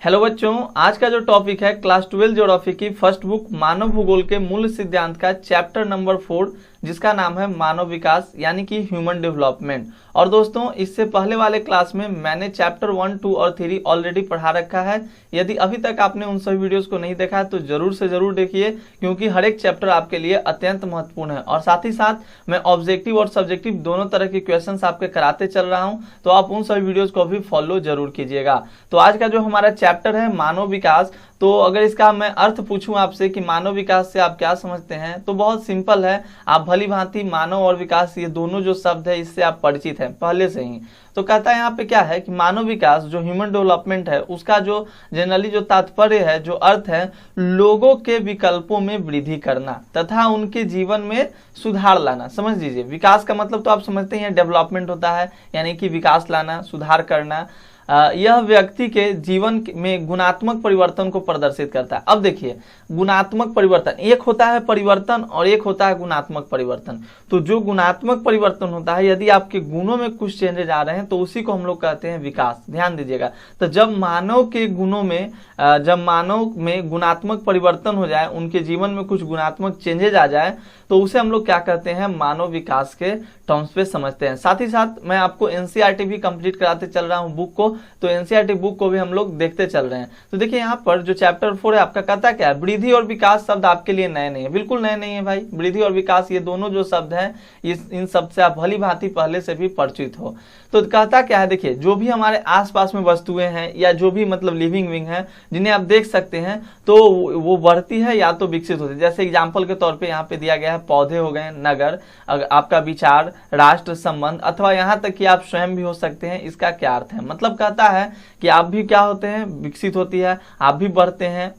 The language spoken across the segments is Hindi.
हेलो बच्चों, आज का जो टॉपिक है क्लास 12 ज्योग्राफी की फर्स्ट बुक मानव भूगोल के मूल सिद्धांत का चैप्टर नंबर 4 जिसका नाम है मानव विकास यानी कि ह्यूमन डेवलपमेंट। और दोस्तों, इससे पहले वाले क्लास में मैंने चैप्टर 1, 2 और 3 ऑलरेडी पढ़ा रखा है। यदि अभी तक आपने उन सभी वीडियोस को नहीं देखा है तो जरूर से जरूर देखिए, क्योंकि हर एक चैप्टर आपके लिए अत्यंत महत्वपूर्ण है। और साथ ही साथ मैं ऑब्जेक्टिव और सब्जेक्टिव दोनों तरह के क्वेश्चंस आपके कराते चल रहा हूं, तो आप उन सभी वीडियोस को भी फॉलो जरूर कीजिएगा। तो आज का जो हमारा चैप्टर है मानव विकास, तो अगर इसका मैं अर्थ पूछूं आपसे कि मानव विकास से आप क्या समझते हैं, तो बहुत सिंपल है। आप भली भांति मानव और विकास ये दोनों जो शब्द है इससे आप परिचित हैं पहले से ही। तो कहता है यहाँ पे क्या है कि मानव विकास जो ह्यूमन डेवलपमेंट है उसका जो जनरली जो तात्पर्य है, जो अर्थ है, लोगों के विकल्पों में वृद्धि करना तथा उनके जीवन में सुधार लाना। समझ लीजिए, विकास का मतलब तो आप समझते हैं डेवलपमेंट होता है, यानी कि विकास लाना, सुधार करना। यह व्यक्ति के जीवन में गुणात्मक परिवर्तन को प्रदर्शित करता है। अब देखिए, गुणात्मक परिवर्तन एक होता है परिवर्तन और एक होता है गुणात्मक परिवर्तन। तो जो गुणात्मक परिवर्तन होता है, यदि आपके गुणों में कुछ चेंजेज आ रहे हैं तो उसी को हम लोग कहते हैं विकास। ध्यान दीजिएगा, तो जब मानव के गुणों में जब मानव में गुणात्मक परिवर्तन हो जाए, उनके जीवन में कुछ गुणात्मक चेंजेज आ जाए, तो उसे हम लोग क्या कहते हैं, मानव विकास के टर्म्स पे समझते हैं। साथ ही साथ मैं आपको एनसीईआरटी भी कंप्लीट कराते चल रहा हूं बुक को, तो एनसीईआरटी बुक को भी हम लोग देखते चल रहे हैं। तो देखिए यहाँ पर जो चैप्टर 4 है आपका कहता क्या है, वृद्धि और विकास शब्द आपके लिए नए नहीं है, बिल्कुल नए नहीं है भाई। वृद्धि और विकास ये दोनों जो शब्द हैं, इन शब्द से आप भली भांति पहले से भी परिचित हो। तो कहता क्या है, देखिए जो भी हमारे आसपास में वस्तुएं हैं या जो भी मतलब लिविंग विंग है जिन्हें आप देख सकते हैं, तो वो बढ़ती है या तो विकसित होती है। जैसे एग्जाम्पल के तौर पे यहाँ पे दिया गया है, पौधे हो गए, नगर, आपका विचार, राष्ट्र, संबंध, अथवा यहाँ तक कि आप स्वयं भी हो सकते हैं। इसका क्या अर्थ है, मतलब कहता है कि आप भी क्या होते हैं, विकसित होती है, आप भी बढ़ते हैं,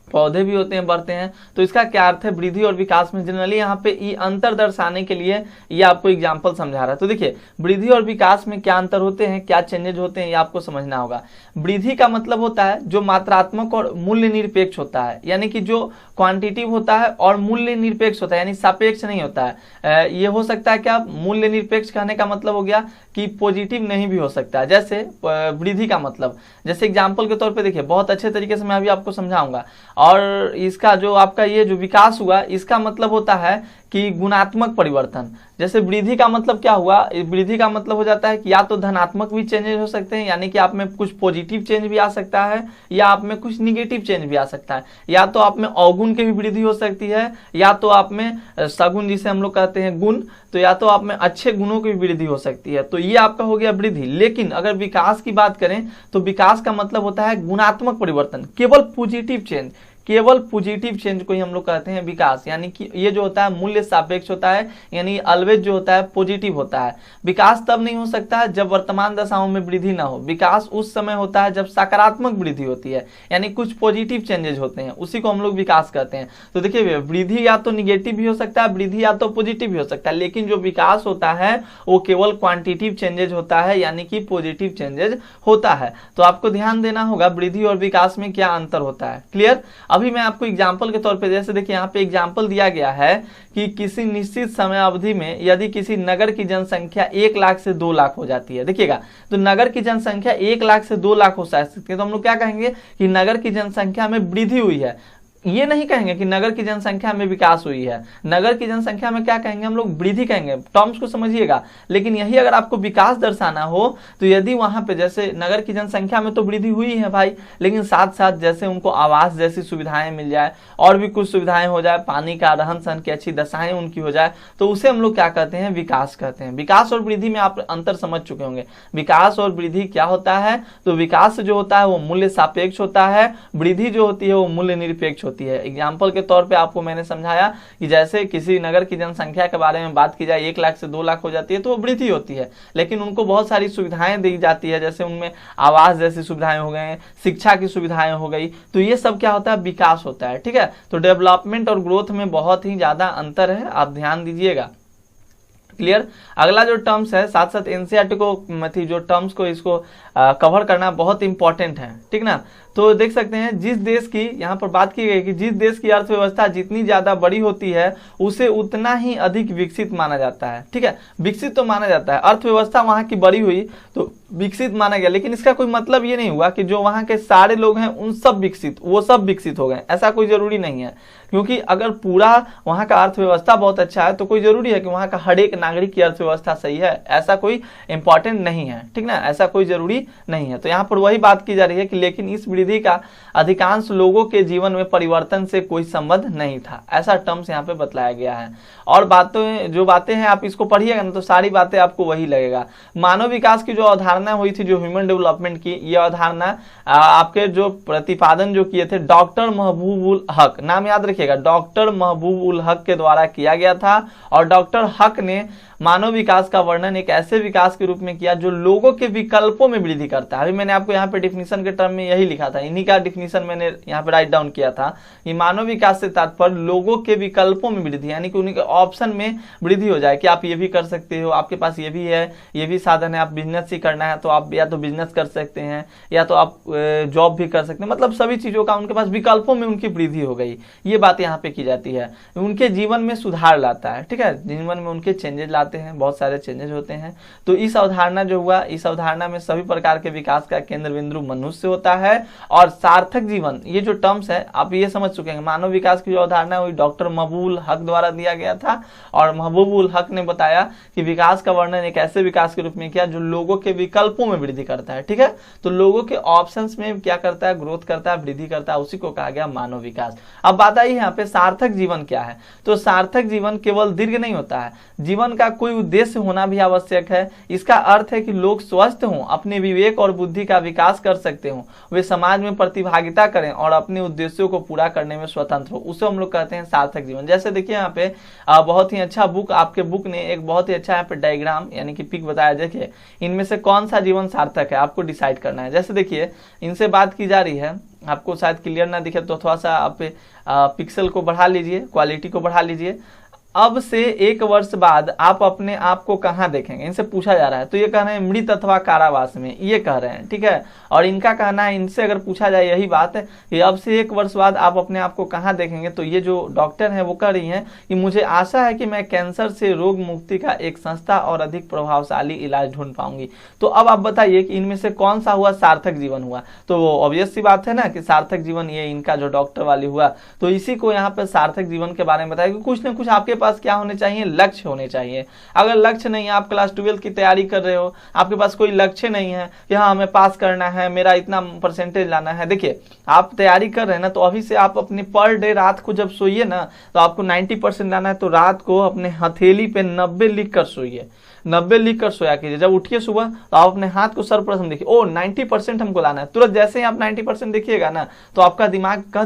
पौधे भी होते हैं, बढ़ते हैं। तो इसका क्या अर्थ है, वृद्धि और विकास में जनरली यहाँ पे ये अंतर दर्शाने के लिए ये आपको एग्जांपल समझा रहा है। तो देखिए, वृद्धि और विकास में क्या अंतर होते हैं, क्या चेंजेज होते हैं, ये आपको समझना होगा। वृद्धि का मतलब होता है जो मात्रात्मक और मूल्य निरपेक्ष होता है, यानी कि जो क्वांटिटिव होता है और मूल्य निरपेक्ष होता है, यानी सापेक्ष नहीं होता है। ये हो सकता है क्या, मूल्य निरपेक्ष कहने का मतलब हो गया कि पॉजिटिव नहीं भी हो सकता है। जैसे वृद्धि का मतलब, जैसे एग्जाम्पल के तौर पे देखिए, बहुत अच्छे तरीके से मैं अभी आपको समझाऊंगा। और इसका जो आपका ये जो विकास हुआ, इसका मतलब होता है कि गुणात्मक परिवर्तन। जैसे वृद्धि का मतलब क्या हुआ, वृद्धि का मतलब हो जाता है कि या तो धनात्मक भी चेंजेस हो सकते हैं, यानी कि आप में कुछ पॉजिटिव चेंज भी आ सकता है, या आप में कुछ निगेटिव चेंज भी आ सकता है। या तो आप में अवगुण की भी वृद्धि हो सकती है, या तो आप में सगुण जिसे हम लोग कहते हैं गुण, तो या तो आप में अच्छे गुणों की वृद्धि हो सकती है। तो ये आपका हो गया वृद्धि। लेकिन अगर विकास की बात करें तो विकास का मतलब होता है गुणात्मक परिवर्तन, केवल पॉजिटिव चेंज, केवल पॉजिटिव चेंज को ही हम लोग कहते हैं विकास। यानी कि ये जो होता है मूल्य सापेक्ष होता है, यानी ऑलवेज जो होता है पॉजिटिव होता है। विकास तब नहीं हो सकता है जब वर्तमान दशाओं में वृद्धि ना हो। विकास उस समय होता है जब सकारात्मक वृद्धि होती है, यानी कुछ पॉजिटिव चेंजेज होते हैं, उसी को हम लोग विकास कहते हैं। तो देखिए, वृद्धि या तो निगेटिव भी हो सकता है, वृद्धि या तो पॉजिटिव भी हो सकता है, लेकिन जो विकास होता है वो केवल क्वांटिटिव चेंजेज होता है, यानी कि पॉजिटिव चेंजेज होता है। तो आपको ध्यान देना होगा वृद्धि और विकास में क्या अंतर होता है। क्लियर। अभी मैं आपको एग्जाम्पल के तौर पे, जैसे देखिए यहाँ पे एग्जाम्पल दिया गया है कि किसी निश्चित समय अवधि में यदि किसी नगर की जनसंख्या 1 लाख से 2 लाख हो जाती है, देखिएगा, तो नगर की जनसंख्या 1 लाख से 2 लाख हो सकती है, तो हम लोग क्या कहेंगे कि नगर की जनसंख्या में वृद्धि हुई है। ये नहीं कहेंगे कि नगर की जनसंख्या में विकास हुई है, नगर की जनसंख्या में क्या कहेंगे हम लोग, वृद्धि कहेंगे। टर्म्स को समझिएगा। लेकिन यही अगर आपको विकास दर्शाना हो तो यदि वहां पे जैसे नगर की जनसंख्या में तो वृद्धि हुई है भाई, लेकिन साथ साथ जैसे उनको आवास जैसी सुविधाएं मिल जाए और भी कुछ सुविधाएं हो जाए, पानी का, रहन सहन की अच्छी दशाएं उनकी हो जाए, तो उसे हम लोग क्या कहते हैं, विकास कहते हैं। विकास और वृद्धि में आप अंतर समझ चुके होंगे। विकास और वृद्धि क्या होता है, तो विकास जो होता है वो मूल्य सापेक्ष होता है, वृद्धि जो होती है वो मूल्य निरपेक्ष होती है। एग्जाम्पल के तौर पे आपको मैंने समझाया कि जैसे किसी नगर की जनसंख्या के बारे में बात की जाए, 1 लाख से 2 लाख हो जाती है तो वो वृद्धि होती है, लेकिन उनको बहुत सारी सुविधाएं दी जाती है, जैसे उनमें आवास जैसी सुविधाएं हो गए, शिक्षा की सुविधाएं हो गई, तो ये सब क्या होता है, विकास होता है। ठीक है, तो डेवलपमेंट और ग्रोथ में बहुत ही ज्यादा अंतर है, आप ध्यान दीजिएगा। क्लियर। अगला जो टर्म्स है, साथ साथ एनसीईआरटी को जो टर्म्स को इसको कवर करना बहुत इंपॉर्टेंट है, ठीक ना। तो देख सकते हैं जिस देश की यहाँ पर बात की गई कि जिस देश की अर्थव्यवस्था जितनी ज्यादा बड़ी होती है उसे उतना ही अधिक विकसित माना जाता है। ठीक है, विकसित तो माना जाता है, अर्थव्यवस्था वहां की बड़ी हुई तो विकसित माना गया, लेकिन इसका कोई मतलब ये नहीं हुआ कि जो वहां के सारे लोग हैं उन सब विकसित, वो सब विकसित हो गए, ऐसा कोई जरूरी नहीं है। क्योंकि अगर पूरा वहां का अर्थव्यवस्था बहुत अच्छा है तो कोई जरूरी है कि वहां का हर एक नागरिक की अर्थव्यवस्था सही है, ऐसा कोई इंपॉर्टेंट नहीं है। ठीक ना, ऐसा कोई जरूरी नहीं है। तो यहाँ पर वही बात की जा रही है कि लेकिन इस वृद्धि का अधिकांश लोगों के जीवन में परिवर्तन से कोई संबंध नहीं था, ऐसा टर्म्स यहाँ पे बतलाया गया है। और बातें जो बातें हैं आप इसको पढ़िएगा ना तो सारी बातें आपको वही लगेगा। मानव विकास की जो अवधारणा हुई थी, जो ह्यूमन डेवलपमेंट की, ये अवधारणा आपके जो प्रतिपादन जो किए थे डॉक्टर महबूब उल हक, नाम याद रखिएगा, डॉक्टर महबूब उल हक के द्वारा किया गया था। और डॉक्टर हक ने मानव विकास का वर्णन एक ऐसे विकास के रूप में किया जो लोगों के विकल्पों में वृद्धि करता है। अभी मैंने आपको यहाँ पे डिफिनीशन के टर्म में यही लिखा था, इन्हीं का डिफिनीशन मैंने यहाँ पे राइट डाउन किया था कि मानव विकास से तात्पर्य लोगों के विकल्पों में वृद्धि, यानी कि उनके ऑप्शन में वृद्धि हो जाए कि आप ये भी कर सकते हो, आपके पास ये भी है, ये भी साधन है, आप बिजनेस ही करना है तो आप या तो बिजनेस कर सकते हैं या तो आप जॉब भी कर सकते हैं, मतलब सभी चीजों का उनके पास विकल्पों में उनकी वृद्धि हो गई। ये बात यहाँ पे की जाती है, उनके जीवन में सुधार लाता है। ठीक है, जीवन में उनके चेंजेस लाते हैं, बहुत सारे चेंजेस होते हैं। तो इस अवधारणा जो हुआ, इस अवधारणा में सभी प्रकार के विकास का केंद्र बिंदु मनुष्य होता है। और सार्थक जीवन, ये जो टर्म्स है आप ये समझ चुके हैं, मानव विकास की जो अवधारणा हुई डॉक्टर महबूब उल हक द्वारा दिया गया था। और महबूब उल हक ने बताया कि विकास का वर्णन एक ऐसे विकास के रूप में किया जो लोगों के विकल्पों में वृद्धि करता है। ठीक है, तो लोगों के ऑप्शंस में क्या करता है, ग्रोथ करता है, वृद्धि करता है, उसी को कहा गया मानव विकास। अब बात आई यहाँ पे सार्थक जीवन क्या है। तो सार्थक जीवन केवल दीर्घ नहीं होता है, जीवन का कोई उद्देश्य होना भी आवश्यक है। इसका अर्थ है कि लोग स्वस्थ हों, अपने विवेक और बुद्धि का विकास कर सकते हों, वे समाज में प्रतिभागिता करें और अपने उद्देश्यों को पूरा करने में स्वतंत्र हो, उसे हम लोग कहते हैं सार्थक जीवन। जैसे देखिए यहाँ पे बहुत ही अच्छा बुक, आपके बुक ने एक बहुत ही अच्छा यहाँ पे डायग्राम यानी कि पिक बताया। देखिए इनमें से कौन सा जीवन सार्थक है आपको डिसाइड करना है। जैसे देखिए इनसे बात की जा रही है, आपको शायद क्लियर ना दिखे तो थोड़ा सा आप पिक्सल को बढ़ा लीजिए, क्वालिटी को बढ़ा लीजिए। अब से 1 वर्ष बाद आप अपने आप को कहाँ देखेंगे, इनसे पूछा जा रहा है। तो ये कह रहे हैं मृत अथवा कारावास में, ये कह रहे हैं। ठीक है, और इनका कहना है, इनसे अगर पूछा जाए यही बात है कि अब से 1 वर्ष बाद आप अपने आप को कहाँ देखेंगे, तो ये जो डॉक्टर हैं वो कह रही हैं कि मुझे आशा है कि मैं कैंसर से रोग मुक्ति का एक सस्ता और अधिक प्रभावशाली इलाज ढूंढ पाऊंगी। तो अब आप बताइए कि इनमें से कौन सा हुआ सार्थक जीवन हुआ। तो वो ऑब्वियस सी बात है ना कि सार्थक जीवन ये इनका जो डॉक्टर वाली हुआ। तो इसी को यहाँ पे सार्थक जीवन के बारे में बताया कि कुछ न कुछ आपके पास क्या होने चाहिए, लक्ष्य होने चाहिए। अगर लक्ष्य नहीं है, आप क्लास 12 की तैयारी कर रहे हो, आपके पास कोई लक्ष्य नहीं है कि हाँ हमें पास करना है, मेरा इतना परसेंटेज लाना है। देखिए आप तैयारी कर रहे हैं ना, तो अभी से आप अपनी पर डे रात को जब सोइए ना तो आपको 90% लाना है, तो रात को अपने हथेली पे 90 लिख कर सोइए, 90 लिख कर सोया कीजिए। जब उठिए सुबह तो आप अपने हाथ को सर्वप्रथम देखिए, ओ 90% हमको लाना है। तुरंत जैसे ही आप 90% देखिएगा ना तो आपका दिमाग कह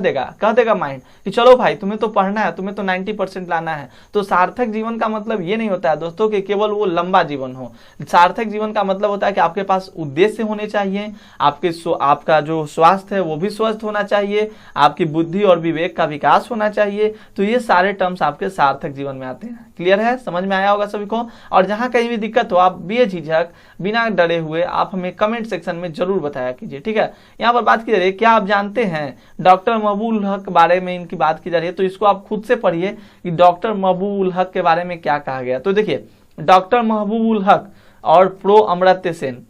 देगा माइंड कि चलो भाई तुम्हें तो पढ़ना है, तुम्हें तो 90% लाना है। तो सार्थक जीवन का मतलब ये नहीं होता है दोस्तों कि केवल वो लंबा जीवन हो। सार्थक जीवन का मतलब होता है कि आपके पास उद्देश्य होने चाहिए, आपका जो स्वास्थ्य है वो भी स्वस्थ होना चाहिए, आपकी बुद्धि और विवेक का विकास होना चाहिए। तो ये सारे टर्म्स आपके सार्थक जीवन में आते हैं। क्लियर है, समझ में आया होगा सभी को। और जहां कहीं भी दिक्कत हो आप बेझिझक बिना डरे हुए आप हमें कमेंट सेक्शन में जरूर बताया कीजिए। ठीक है, यहाँ पर बात की जा रही है, क्या आप जानते हैं डॉक्टर महबूब उल हक बारे में इनकी बात की जा रही है। तो इसको आप खुद से पढ़िए कि डॉक्टर महबूब उल हक के बारे में क्या कहा गया। तो देखिए डॉक्टर महबूब उल हक और प्रो अमर्त्य सेन,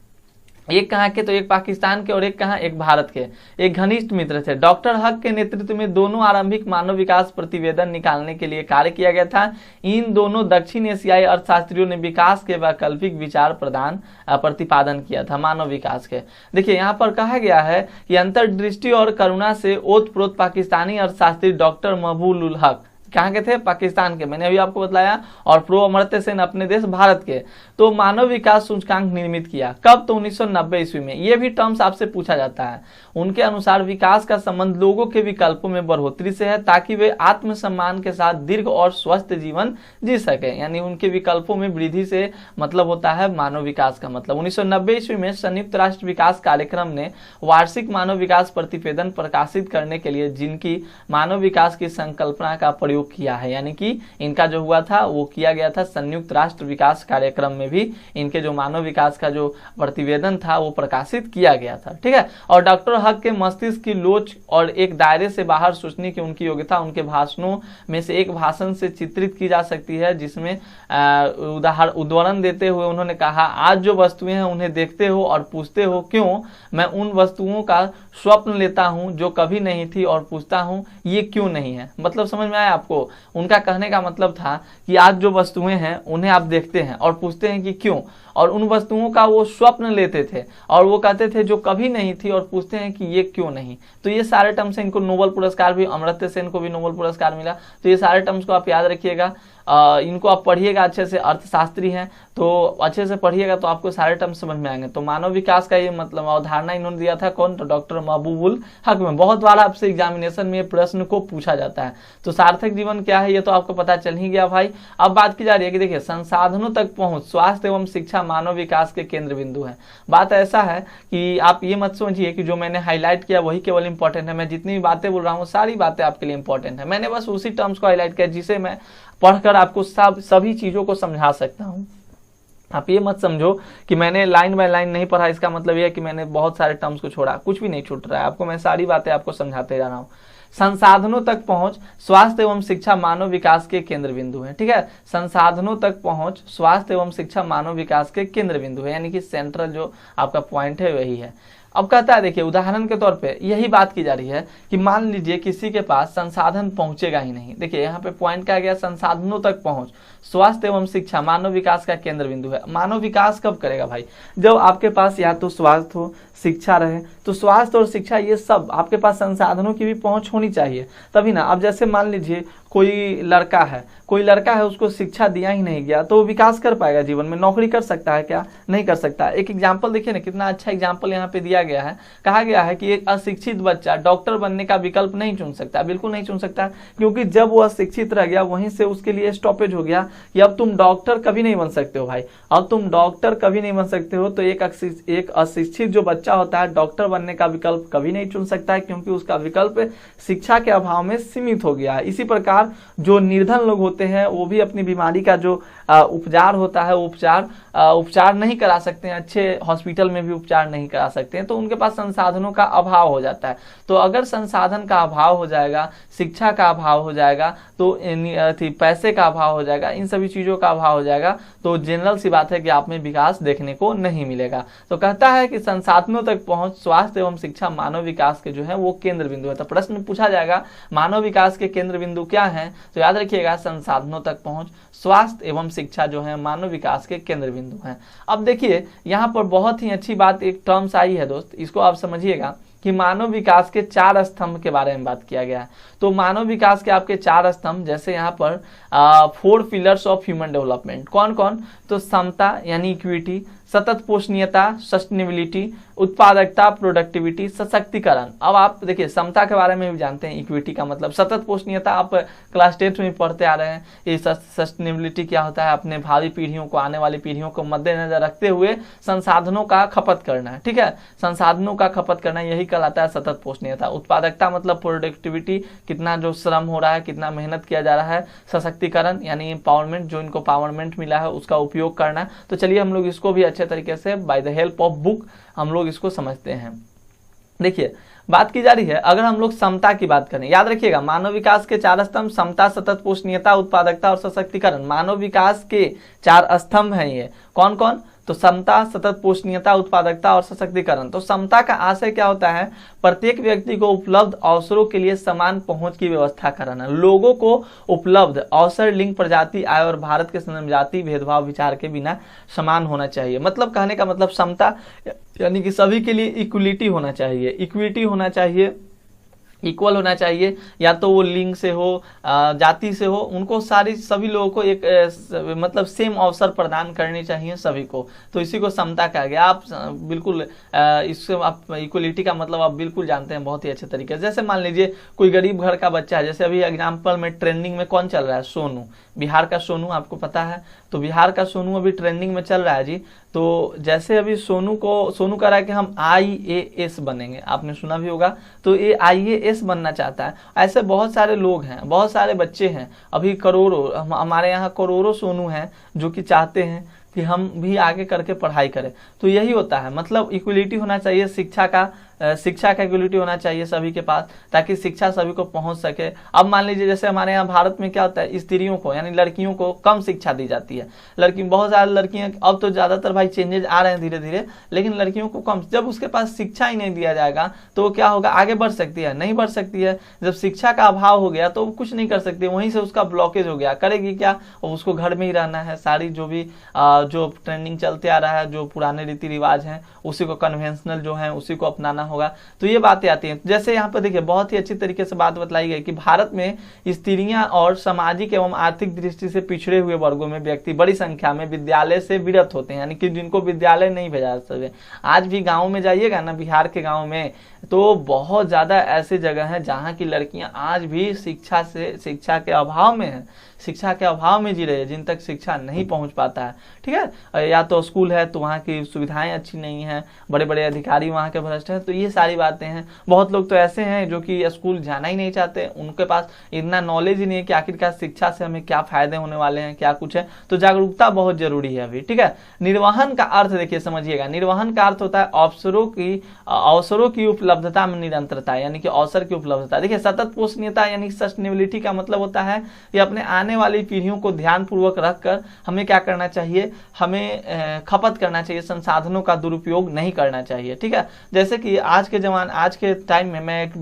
एक कहाँ के, तो एक पाकिस्तान के और एक कहाँ, एक भारत के, एक घनिष्ठ मित्र थे। डॉक्टर हक के नेतृत्व में दोनों आरंभिक मानव विकास प्रतिवेदन निकालने के लिए कार्य किया गया था। इन दोनों दक्षिण एशियाई अर्थशास्त्रियों ने विकास के वैकल्पिक विचार प्रतिपादन किया था मानव विकास के। देखिए यहाँ पर कहा गया है कि अंतर्दृष्टि और करुणा से ओतप्रोत पाकिस्तानी अर्थशास्त्री डॉक्टर महबूब उल हक कहाँ के थे, पाकिस्तान के, मैंने अभी आपको बताया, और प्रो अमर्त्य सेन अपने देश भारत के। तो मानव विकास सूचकांक निर्मित किया कब, तो 1990 ईस्वी में। ये भी टर्म्स आपसे पूछा जाता है। उनके अनुसार विकास का संबंध लोगों के विकल्पों में बढ़ोतरी से है ताकि वे आत्मसम्मान के साथ दीर्घ और स्वस्थ जीवन जी सके, यानी उनके विकल्पों में वृद्धि से मतलब होता है मानव विकास का मतलब। 1990 ईस्वी में संयुक्त राष्ट्र विकास कार्यक्रम ने वार्षिक मानव विकास प्रतिवेदन प्रकाशित करने के लिए जिनकी मानव विकास की संकल्पना का प्रयोग सहयोग किया है, यानी कि इनका जो हुआ था वो किया गया था संयुक्त राष्ट्र विकास कार्यक्रम में भी इनके जो मानव विकास का जो प्रतिवेदन था वो प्रकाशित किया गया था। ठीक है, और डॉक्टर हक के मस्तिष्क की लोच और एक दायरे से बाहर सोचने की उनकी योग्यता उनके भाषणों में से एक भाषण से चित्रित की जा सकती है, जिसमें उदाहरण देते हुए उन्होंने कहा, आज जो वस्तुएं हैं उन्हें देखते हो और पूछते हो क्यों, मैं उन वस्तुओं का स्वप्न लेता हूं जो कभी नहीं थी और पूछता हूं ये क्यों नहीं है। मतलब समझ में आया आपको? उनका कहने का मतलब था कि आज जो वस्तुएं हैं उन्हें आप देखते हैं और पूछते हैं कि क्यों, और उन वस्तुओं का वो स्वप्न लेते थे और वो कहते थे जो कभी नहीं थी और पूछते हैं कि ये क्यों नहीं। तो ये सारे टर्म्स से इनको नोबेल पुरस्कार भी, अमर्त्य सेन को भी नोबेल पुरस्कार मिला। तो ये सारे टर्म्स को आप याद रखिएगा, इनको आप पढ़िएगा अच्छे से, अर्थशास्त्री हैं तो अच्छे से पढ़िएगा तो आपको सारे टर्म्स समझ में आएंगे। तो मानव विकास का ये मतलब अवधारणा इन्होंने दिया था कौन? तो डॉक्टर महबूबुल हक में। बहुत बार आपसे एग्जामिनेशन में प्रश्न को पूछा जाता है। तो सार्थक जीवन क्या है ये तो आपको पता चल ही गया भाई। अब बात की जा रही है कि देखिए संसाधनों तक पहुंच, स्वास्थ्य एवं शिक्षा मानव विकास के केंद्र बिंदु है। बात ऐसा है कि आप ये मत समझिए कि जो मैंने हाईलाइट किया वही केवल इंपॉर्टेंट है। मैं जितनी भी बातें बोल रहा हूँ सारी बातें आपके लिए इंपॉर्टेंट है। मैंने बस उसी टर्म्स को हाईलाइट किया जिसे मैं पढ़कर आपको सभी चीजों को समझा सकता हूं। आप ये मत समझो कि मैंने लाइन बाय लाइन नहीं पढ़ा, इसका मतलब यह है कि मैंने बहुत सारे टर्म्स को छोड़ा। कुछ भी नहीं छूट रहा है आपको, मैं सारी बातें आपको समझाते जा रहा हूं। संसाधनों तक पहुंच, स्वास्थ्य एवं शिक्षा मानव विकास के केंद्र बिंदु है। ठीक है, संसाधनों तक पहुंच, स्वास्थ्य एवं शिक्षा मानव विकास के केंद्र बिंदु है, यानी कि सेंट्रल जो आपका पॉइंट है वही है। अब कहता है देखिए उदाहरण के तौर पे यही बात की जा रही है कि मान लीजिए किसी के पास संसाधन पहुंचेगा ही नहीं। देखिए यहाँ पे पॉइंट क्या गया? संसाधनों तक पहुंच, स्वास्थ्य एवं शिक्षा मानव विकास का केंद्र बिंदु है। मानव विकास कब करेगा भाई? जब आपके पास या तो स्वास्थ्य हो, शिक्षा रहे। तो स्वास्थ्य और शिक्षा ये सब आपके पास संसाधनों की भी पहुंच होनी चाहिए तभी ना। अब जैसे मान लीजिए कोई लड़का है उसको शिक्षा दिया ही नहीं गया तो वो विकास कर पाएगा जीवन में? नौकरी कर सकता है क्या? नहीं कर सकता। एक एग्जाम्पल देखिए ना, कितना अच्छा एग्जाम्पल यहाँ पे दिया गया है। कहा गया है कि एक अशिक्षित बच्चा डॉक्टर बनने का विकल्प नहीं चुन सकता। बिल्कुल नहीं चुन सकता, क्योंकि जब वो अशिक्षित रह गया वहीं से उसके लिए स्टॉपेज हो गया कि अब तुम डॉक्टर कभी नहीं बन सकते हो भाई, अब तुम डॉक्टर कभी नहीं बन सकते हो। तो एक अशिक्षित जो बच्चा होता है डॉक्टर बनने का विकल्प कभी नहीं चुन सकता है, क्योंकि उसका विकल्प शिक्षा के अभाव में सीमित हो गया है। इसी प्रकार जो निर्धन लोग होते हैं वो भी अपनी बीमारी का जो उपचार होता है उपचार नहीं करा सकते हैं, अच्छे हॉस्पिटल में भी उपचार नहीं करा सकते हैं, तो उनके पास संसाधनों का अभाव हो जाता है। तो अगर संसाधन का अभाव हो जाएगा, शिक्षा का अभाव हो जाएगा, तो पैसे का अभाव हो जाएगा, इन सभी चीजों का अभाव हो जाएगा, तो जनरल सी बात है कि आप में विकास देखने को नहीं मिलेगा। तो कहता है कि संसाधनों तक पहुंच, स्वास्थ्य एवं शिक्षा मानव विकास के जो है वो केंद्र बिंदु है। तो प्रश्न पूछा जाएगा मानव विकास के केंद्र बिंदु क्या है? तो याद रखिएगा संसाधनों तक पहुंच, स्वास्थ्य एवं शिक्षा जो है मानव विकास के केंद्र बिंदु हैं। अब देखिए यहाँ पर बहुत ही अच्छी बात एक टर्म्स आई है दोस्त, इसको आप समझिएगा कि मानव विकास के 4 स्तंभ के बारे में बात किया गया है। तो मानव विकास के आपके 4 स्तंभ, जैसे यहाँ पर 4 पिलर्स ऑफ ह्यूमन डेवलपमेंट, कौन कौन? तो समता यानी इक्विटी, सतत पोषणीयता सस्टेनेबिलिटी, उत्पादकता प्रोडक्टिविटी, सशक्तिकरण। अब आप देखिए समता के बारे में भी जानते हैं, इक्विटी का मतलब सतत पोषणीयता आप क्लास 10 में पढ़ते आ रहे हैं। ये सस्टेनेबिलिटी क्या होता है? अपने भावी पीढ़ियों को, आने वाली पीढ़ियों को मद्देनजर रखते हुए संसाधनों का खपत करना है। ठीक है, संसाधनों का खपत करना यही कहलाता है सतत पोषणीयता। उत्पादकता मतलब प्रोडक्टिविटी, कितना जो श्रम हो रहा है, कितना मेहनत किया जा रहा है। सशक्तिकरण यानी एम्पावरमेंट, जो इनको पावरमेंट मिला है उसका उपयोग करना। तो चलिए हम लोग इसको भी अच्छे तरीके से by the help of book हम लोग इसको समझते हैं। देखिए बात की जा रही है, अगर हम लोग समता की बात करें, याद रखिएगा मानव विकास के 4 स्तंभ समता, सतत पोषणीयता, उत्पादकता और सशक्तिकरण। मानव विकास के 4 स्तंभ हैं ये। कौन कौन? तो समता, सतत पोषणीयता, उत्पादकता और सशक्तिकरण। तो समता का आशय क्या होता है? प्रत्येक व्यक्ति को उपलब्ध अवसरों के लिए समान पहुंच की व्यवस्था कराना। लोगों को उपलब्ध अवसर लिंग, प्रजाति, आय और भारत के संदर्भ जाति भेदभाव विचार के बिना समान होना चाहिए। मतलब कहने का मतलब समता यानी कि सभी के लिए इक्वलिटी होना चाहिए, इक्विटी होना चाहिए, इक्वल होना चाहिए, या तो वो लिंग से हो, जाति से हो, उनको सभी लोगों को एक मतलब सेम अवसर प्रदान करने चाहिए सभी को। तो इसी को समता कहा गया। आप बिल्कुल इससे आप इक्वलिटी का मतलब आप बिल्कुल जानते हैं बहुत ही अच्छे तरीके से। जैसे मान लीजिए कोई गरीब घर का बच्चा है, जैसे अभी एग्जाम्पल में ट्रेंडिंग में कौन चल रहा है? सोनू, बिहार का सोनू, आपको पता है। तो बिहार का सोनू अभी ट्रेंडिंग में चल रहा है जी। तो जैसे अभी सोनू कह रहा है कि हम IAS बनेंगे, आपने सुना भी होगा, तो ये IAS बनना चाहता है। ऐसे बहुत सारे लोग हैं, बहुत सारे बच्चे हैं, अभी करोड़ों, हमारे यहाँ करोड़ों सोनू हैं जो कि चाहते हैं कि हम भी आगे करके पढ़ाई करें। तो यही होता है, मतलब इक्वलिटी होना चाहिए, शिक्षा का इक्वलिटी होना चाहिए सभी के पास, ताकि शिक्षा सभी को पहुंच सके। अब मान लीजिए जैसे हमारे यहाँ भारत में क्या होता है, स्त्रियों को यानी लड़कियों को कम शिक्षा दी जाती है। बहुत सारी लड़कियां, अब तो ज्यादातर भाई चेंजेस आ रहे हैं धीरे धीरे, लेकिन लड़कियों को कम, जब उसके पास शिक्षा ही नहीं दिया जाएगा तो वो क्या होगा, आगे बढ़ सकती है? नहीं बढ़ सकती है। जब शिक्षा का अभाव हो गया तो वो कुछ नहीं कर सकती, वहीं से उसका ब्लॉकेज हो गया, करेगी क्या, और उसको घर में ही रहना है। सारी जो भी जो ट्रेंडिंग चलते आ रहा है, जो पुराने रीति रिवाज हैं, उसी को, कन्वेंशनल जो है उसी को अपनाना होगा। तो ये बातें आती हैं। जैसे यहाँ पर देखिए बहुत ही अच्छी तरीके से बात बतलाई गई कि भारत में स्त्रियां और सामाजिक एवं आर्थिक दृष्टि से पिछड़े हुए वर्गों में व्यक्ति बड़ी संख्या में विद्यालय से विरत होते हैं, यानी कि जिनको विद्यालय नहीं भेजा जा सके। आज भी गाँव में जाइएगा ना, बिहार के गाँव में, तो बहुत ज्यादा ऐसी जगह है जहाँ की लड़कियां आज भी शिक्षा के अभाव में है, शिक्षा के अभाव में जी रही है, जिन तक शिक्षा नहीं पहुंच पाता है। ठीक है, या तो स्कूल है तो वहाँ की सुविधाएं अच्छी नहीं है, बड़े बड़े अधिकारी वहाँ के भ्रष्ट हैं। तो ये सारी बातें हैं। बहुत लोग तो ऐसे हैं जो कि स्कूल जाना ही नहीं चाहते, उनके पास इतना नॉलेज ही नहीं है कि आखिरकार शिक्षा से हमें क्या फायदे होने वाले हैं, क्या कुछ है। तो जागरूकता बहुत जरूरी है अभी। ठीक है, निर्वहन का अर्थ देखिए, समझिएगा, निर्वहन का अर्थ होता है अवसरों की उपलब्धता में निरंतरता, यानी कि अवसर की उपलब्धता। देखिए, सतत पोषणीयता यानी सस्टेनेबिलिटी का मतलब होता है कि अपने आने वाली पीढ़ियों को ध्यान पूर्वक रखकर हमें क्या करना चाहिए, हमें खपत करना चाहिए, संसाधनों का दुरुपयोग नहीं करना चाहिए। ठीक है, जैसे कि आज के टाइम में मैं एक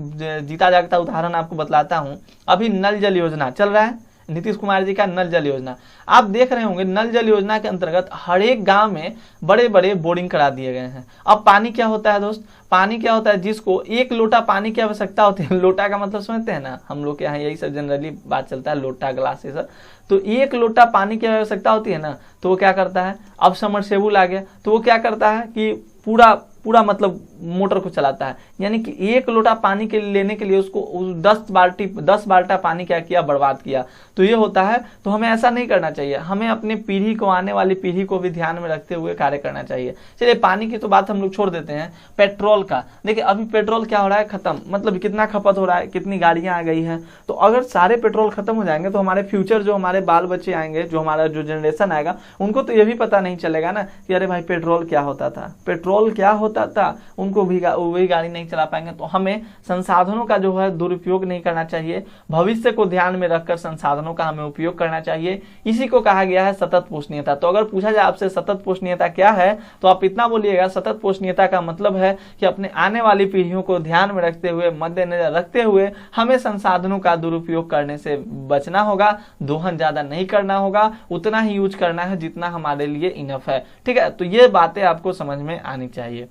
जीता जागता उदाहरण आपको बतलाता हूं। अभी नल जल योजना चल रहा है, नीतीश कुमार जी का नल जल योजना। आप देख रहे होंगे नल जल योजना के अंतर्गत हर एक गांव में बड़े बड़े बोरिंग करा दिए गए हैं। अब पानी क्या होता है दोस्त, पानी क्या होता है, जिसको एक लोटा पानी की आवश्यकता होती है, लोटा का मतलब समझते हैं ना, हम लोग के यहाँ यही सब जनरली बात चलता है, लोटा ग्लास ये सब। तो एक लोटा पानी की आवश्यकता होती है ना, तो वो क्या करता है, अब समरसेबुल आ गया तो वो क्या करता है कि पूरा मतलब मोटर को चलाता है, यानी कि एक लोटा पानी के लेने के लिए उसको 10 बाल्टा पानी क्या किया, बर्बाद किया। तो ये होता है। तो हमें ऐसा नहीं करना चाहिए, हमें अपने पीढ़ी को, आने वाली पीढ़ी को भी ध्यान में रखते हुए कार्य करना चाहिए। चलिए, पानी की तो बात हम लोग छोड़ देते हैं, पेट्रोल का देखिए। अभी पेट्रोल क्या हो रहा है, खत्म, मतलब कितना खपत हो रहा है, कितनी गाड़ियां आ गई हैं। तो अगर सारे पेट्रोल खत्म हो जाएंगे तो हमारे फ्यूचर, जो हमारे बाल बच्चे आएंगे, जो हमारा जो जनरेशन आएगा, उनको तो ये भी पता नहीं चलेगा ना कि अरे भाई पेट्रोल क्या होता था, पेट्रोल क्या होता था, उनको भी वही गाड़ी नहीं चला पाएंगे। तो हमें संसाधनों का जो है दुरुपयोग नहीं करना चाहिए, भविष्य को ध्यान में रखकर संसाधनों का हमें उपयोग करना चाहिए। इसी को कहा गया है सतत पोषणीयता। तो अगर पूछा जाए आपसे सतत पोषणीयता क्या है, तो आप इतना बोलिएगा, सतत पोषणीयता का मतलब है कि अपने आने वाली पीढ़ियों को ध्यान में रखते हुए, मद्देनजर रखते हुए हमें संसाधनों का दुरुपयोग करने से बचना होगा, दोहन ज्यादा नहीं करना होगा, उतना ही यूज करना है जितना हमारे लिए इनफ है। ठीक है, तो ये बातें आपको समझ में आनी चाहिए।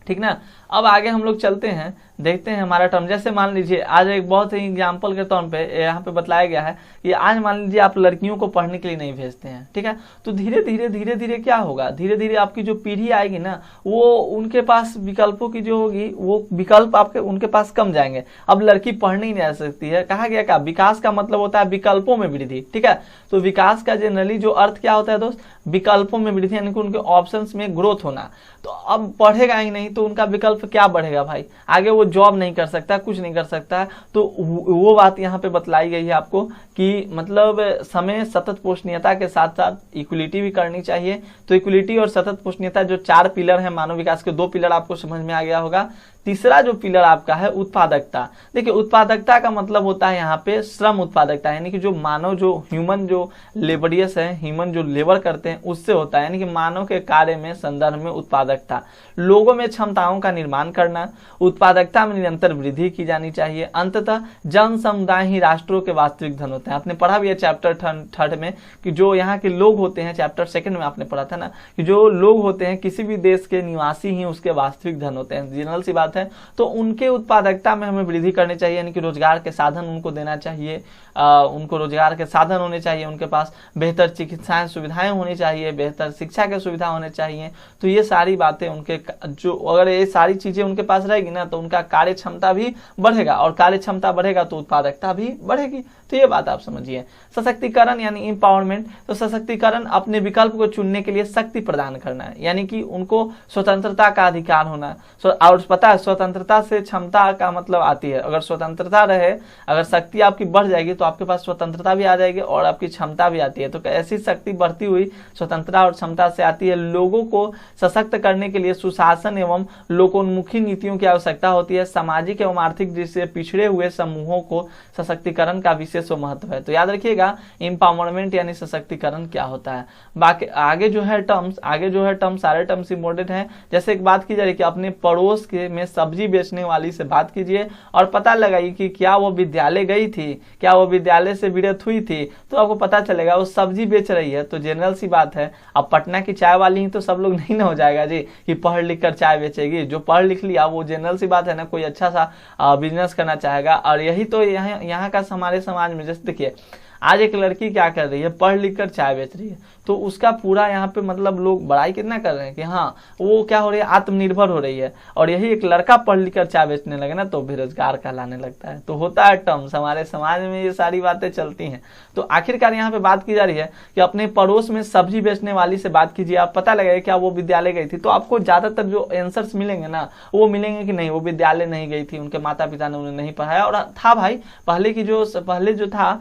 ठीक ना, अब आगे हम लोग चलते हैं, देखते हैं हमारा टर्म। जैसे मान लीजिए आज एक बहुत ही एग्जाम्पल के तौर पे यहाँ पे बतलाया गया है कि आज मान लीजिए आप लड़कियों को पढ़ने के लिए नहीं भेजते हैं। ठीक है, तो धीरे धीरे क्या होगा, धीरे धीरे आपकी जो पीढ़ी आएगी ना, वो उनके पास विकल्पों की जो होगी, वो विकल्प आपके उनके पास कम जाएंगे। अब लड़की पढ़ने ही नहीं आ सकती है। कहा गया क्या, विकास का मतलब होता है विकल्पों में वृद्धि। ठीक है, तो विकास का जनरली जो अर्थ क्या होता है दोस्त, विकल्पों में वृद्धि, यानी कि उनके ऑप्शंस में ग्रोथ होना। तो अब पढ़ेगा ही नहीं तो उनका विकल्प क्या बढ़ेगा भाई, आगे वो जॉब नहीं कर सकता, कुछ नहीं कर सकता। तो वो बात यहाँ पे बतलाई गई है आपको कि मतलब समय सतत पोषणीयता के साथ साथ इक्वलिटी भी करनी चाहिए। तो इक्वलिटी और सतत पोषणीयता जो 4 पिलर है मानव विकास के, 2 पिलर आपको समझ में आ गया होगा। तीसरा जो पिलर आपका है उत्पादकता। देखिए, उत्पादकता का मतलब होता है यहाँ पे श्रम उत्पादकता, यानी कि जो मानव, जो ह्यूमन, जो लेबरियस है, ह्यूमन जो लेबर करते हैं उससे होता है, यानी कि मानव के कार्य में, संदर्भ में उत्पादकता। लोगों में क्षमताओं का निर्माण करना, उत्पादकता में निरंतर वृद्धि की जानी चाहिए। अंततः जन समुदाय ही राष्ट्रों के वास्तविक धन होते हैं। आपने पढ़ा भी है चैप्टर 3 में कि जो यहाँ के लोग होते हैं, चैप्टर 2 में आपने पढ़ा था ना कि जो लोग होते हैं किसी भी देश के निवासी ही उसके वास्तविक धन होते हैं। जनरल सी बात बात है। तो उनके उत्पादकता में हमें वृद्धि करनी चाहिए, यानी कि रोजगार के साधन उनको देना चाहिए, उनको रोजगार के साधन होने चाहिए, उनके पास बेहतर चिकित्साएं सुविधाएं होनी चाहिए, बेहतर शिक्षा के सुविधा होने चाहिए। तो ये सारी बातें उनके जो अगर ये सारी चीजें उनके पास रहेगी ना तो उनका कार्य क्षमता भी बढ़ेगा, और कार्य क्षमता बढ़ेगा तो उत्पादकता भी बढ़ेगी। तो ये बात आप समझिए। सशक्तिकरण यानी इंपावरमेंट, तो सशक्तिकरण अपने विकल्प को चुनने के लिए शक्ति प्रदान करना है, यानी कि उनको स्वतंत्रता का अधिकार होना। और पता है स्वतंत्रता से क्षमता का मतलब आती है, अगर स्वतंत्रता रहे, अगर शक्ति आपकी बढ़ जाएगी तो आपके पास स्वतंत्रता भी आ जाएगी और आपकी क्षमता भी आती है। तो ऐसी शक्ति बढ़ती हुई स्वतंत्रता और क्षमता से आती है। लोगों को सशक्त करने के लिए सुशासन एवं लोकोन्मुखी नीतियों की आवश्यकता होती है। सामाजिक एवं आर्थिक दृष्टि से पिछड़े हुए समूहों को सशक्तिकरण का विशेष महत्व है। तो याद रखिएगा एम्पावरमेंट यानी सशक्तिकरण क्या होता है। बाकी आगे जो है टर्म्स सारे टर्म्स इंपॉर्टेंट हैं। जैसे एक बात की जा रही है कि अपने पड़ोस के में सब्जी बेचने वाली से बात कीजिए और पता लगाइए कि क्या वो विद्यालय गई थी, क्या वो विद्यालय से विरत हुई थी, तो आपको पता चलेगा वो सब्जी बेच रही है। तो जनरल सी बात है, अब पटना की चाय वाली ही तो सब लोग नहीं ना हो जाएगा जी कि पढ़ लिख कर चाय बेचेगी। जो पढ़ लिख लिया वो जनरल सी बात है ना, कोई अच्छा सा बिजनेस करना चाहेगा। और यही तो यहाँ का हमारे समाज में, जैसे देखिए आज एक लड़की क्या कर रही है, पढ़ लिख कर चाय बेच रही है, तो उसका पूरा यहाँ पे मतलब लोग बड़ाई कितना कर रहे हैं कि हाँ वो क्या हो रही है, आत्मनिर्भर हो रही है। और यही एक लड़का पढ़ लिख कर चाय बेचने लगे ना तो बेरोजगार कहलाने लगता है। तो होता है टर्म्स, हमारे समाज में ये सारी बातें चलती हैं। तो आखिरकार यहाँ पे बात की जा रही है कि अपने पड़ोस में सब्जी बेचने वाली से बात कीजिए, आप पता लगेगा क्या वो विद्यालय गई थी। तो आपको ज्यादातर जो आंसर्स मिलेंगे ना वो मिलेंगे कि नहीं वो विद्यालय नहीं गई थी, उनके माता पिता ने उन्हें नहीं पढ़ाया। और था भाई पहले जो था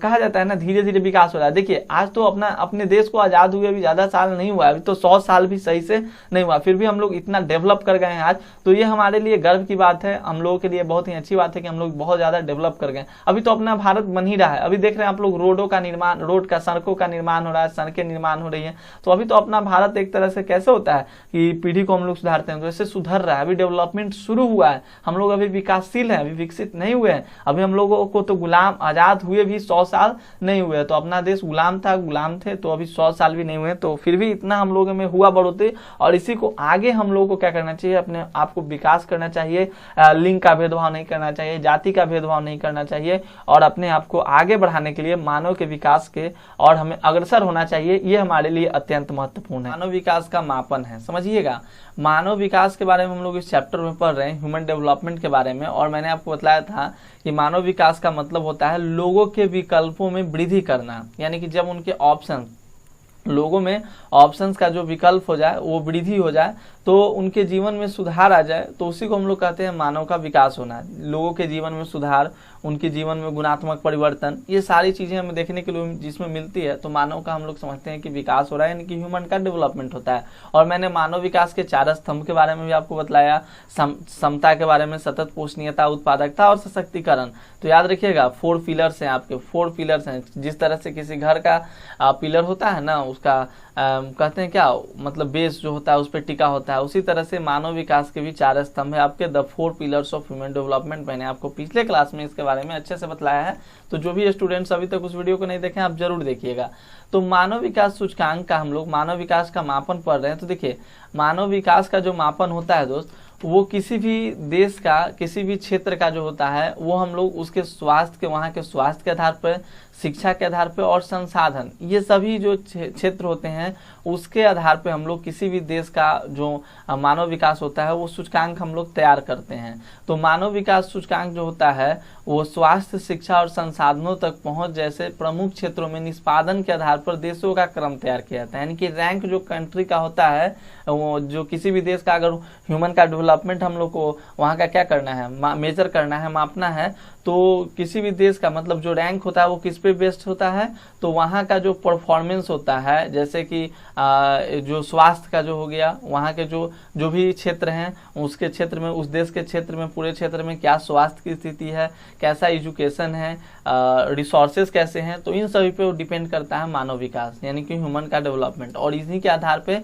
कहा जाता है ना धीरे धीरे विकास हो रहा है। देखिए आज तो अपने देश को आजाद हुए अभी ज्यादा साल नहीं हुआ, अभी तो 100 साल भी सही से नहीं हुआ, फिर भी हम लोग इतना डेवलप कर गए हैं आज। तो ये हमारे लिए गर्व की बात है, हम लोगों के लिए बहुत ही अच्छी बात है कि हम लोग बहुत ज्यादा डेवलप कर गए। अभी तो अपना भारत बन ही रहा है, अभी देख रहे हैं आप लोग रोडों का निर्माण, सड़कों का निर्माण हो रहा है, सड़कें निर्माण हो रही है। तो अभी तो अपना भारत एक तरह से कैसे होता है कि पीढ़ी को हम लोग सुधारते हैं तो ऐसे सुधर रहा है, अभी डेवलपमेंट शुरू हुआ है। हम लोग अभी विकासशील है, अभी विकसित नहीं हुए हैं। अभी हम लोगों को तो गुलाम आजाद हुए भी 100 साल नहीं हुए, तो अपना देश गुलाम थे तो अभी 100 साल भी नहीं हुए। तो फिर भी इतना हम लोगों में हुआ बढ़ोतरी, और इसी को आगे हम लोगों को क्या करना चाहिए, अपने आप को विकास करना चाहिए। लिंग का भेदभाव नहीं करना चाहिए, जाति का भेदभाव नहीं करना चाहिए, और अपने आप को आगे बढ़ाने के लिए मानव के विकास के और हमें अग्रसर होना चाहिए। ये हमारे लिए अत्यंत महत्वपूर्ण है। मानव विकास का मापन है, समझिएगा मानव विकास के बारे में हम लोग इस चैप्टर में पढ़ रहे हैं, ह्यूमन डेवलपमेंट के बारे में। और मैंने आपको बताया था कि मानव विकास का मतलब होता है लोगों के विकल्पों में वृद्धि करना, यानी कि जब उनके ऑप्शन, लोगों में ऑप्शंस का जो विकल्प हो जाए वो वृद्धि हो जाए, तो उनके जीवन में सुधार आ जाए, तो उसी को हम लोग कहते हैं मानव का विकास होना। लोगों के जीवन में सुधार, उनके जीवन में गुणात्मक परिवर्तन, ये सारी चीजें हमें देखने के लिए जिसमें मिलती है तो मानव का हम लोग समझते हैं कि विकास हो रहा है, यानी कि ह्यूमन का डेवलपमेंट होता है। और मैंने मानव विकास के 4 स्तंभ के बारे में भी आपको बताया, समता के बारे में, सतत पोषणीयता, उत्पादकता और सशक्तिकरण। तो याद रखिएगा 4 पिलर्स हैं आपके, 4 पिलर्स हैं। जिस तरह से किसी घर का पिलर होता है ना, उसका कहते हैं क्या मतलब बेस जो होता है उस पर टिका होता है, उसी तरह से मानव विकास के भी 4 स्तंभ है आपके, the 4 pillars of human development. मैंने आपको पिछले क्लास में इसके बारे में अच्छे से बताया है, तो जो भी स्टूडेंट्स अभी तक उस वीडियो को नहीं देखें आप जरूर देखिएगा। तो मानव विकास सूचकांक का हम लोग मानव विकास का मापन पढ़ रहे हैं। तो देखिए मानव विकास का जो मापन होता है दोस्त, वो किसी भी देश का, किसी भी क्षेत्र का जो होता है वो हम लोग उसके स्वास्थ्य के, वहाँ के स्वास्थ्य के आधार पर, शिक्षा के आधार पर और संसाधन, ये सभी जो क्षेत्र होते हैं उसके आधार पर हम लोग किसी भी देश का जो मानव विकास होता है वो सूचकांक हम लोग तैयार करते हैं। तो मानव विकास सूचकांक जो होता है वो स्वास्थ्य, शिक्षा और संसाधनों तक पहुंच जैसे प्रमुख क्षेत्रों में निष्पादन के आधार पर देशों का क्रम तैयार किया जाता है। यानी कि रैंक जो कंट्री का होता है, वो जो किसी भी देश का अगर ह्यूमन का डेवलपमेंट हम लोग को वहाँ का क्या करना है, मेजर करना है, मापना है, तो किसी भी देश का मतलब जो रैंक होता है वो किस पे बेस्ड होता है, तो वहाँ का जो परफॉर्मेंस होता है, जैसे कि जो स्वास्थ्य का जो हो गया, वहाँ के जो भी क्षेत्र हैं उसके क्षेत्र में, उस देश के क्षेत्र में, पूरे क्षेत्र में क्या स्वास्थ्य की स्थिति है, कैसा एजुकेशन है, रिसोर्सेज कैसे हैं, तो इन सभी पे वो डिपेंड करता है मानव विकास यानी कि ह्यूमन का डेवलपमेंट। और इन्हीं के आधार पे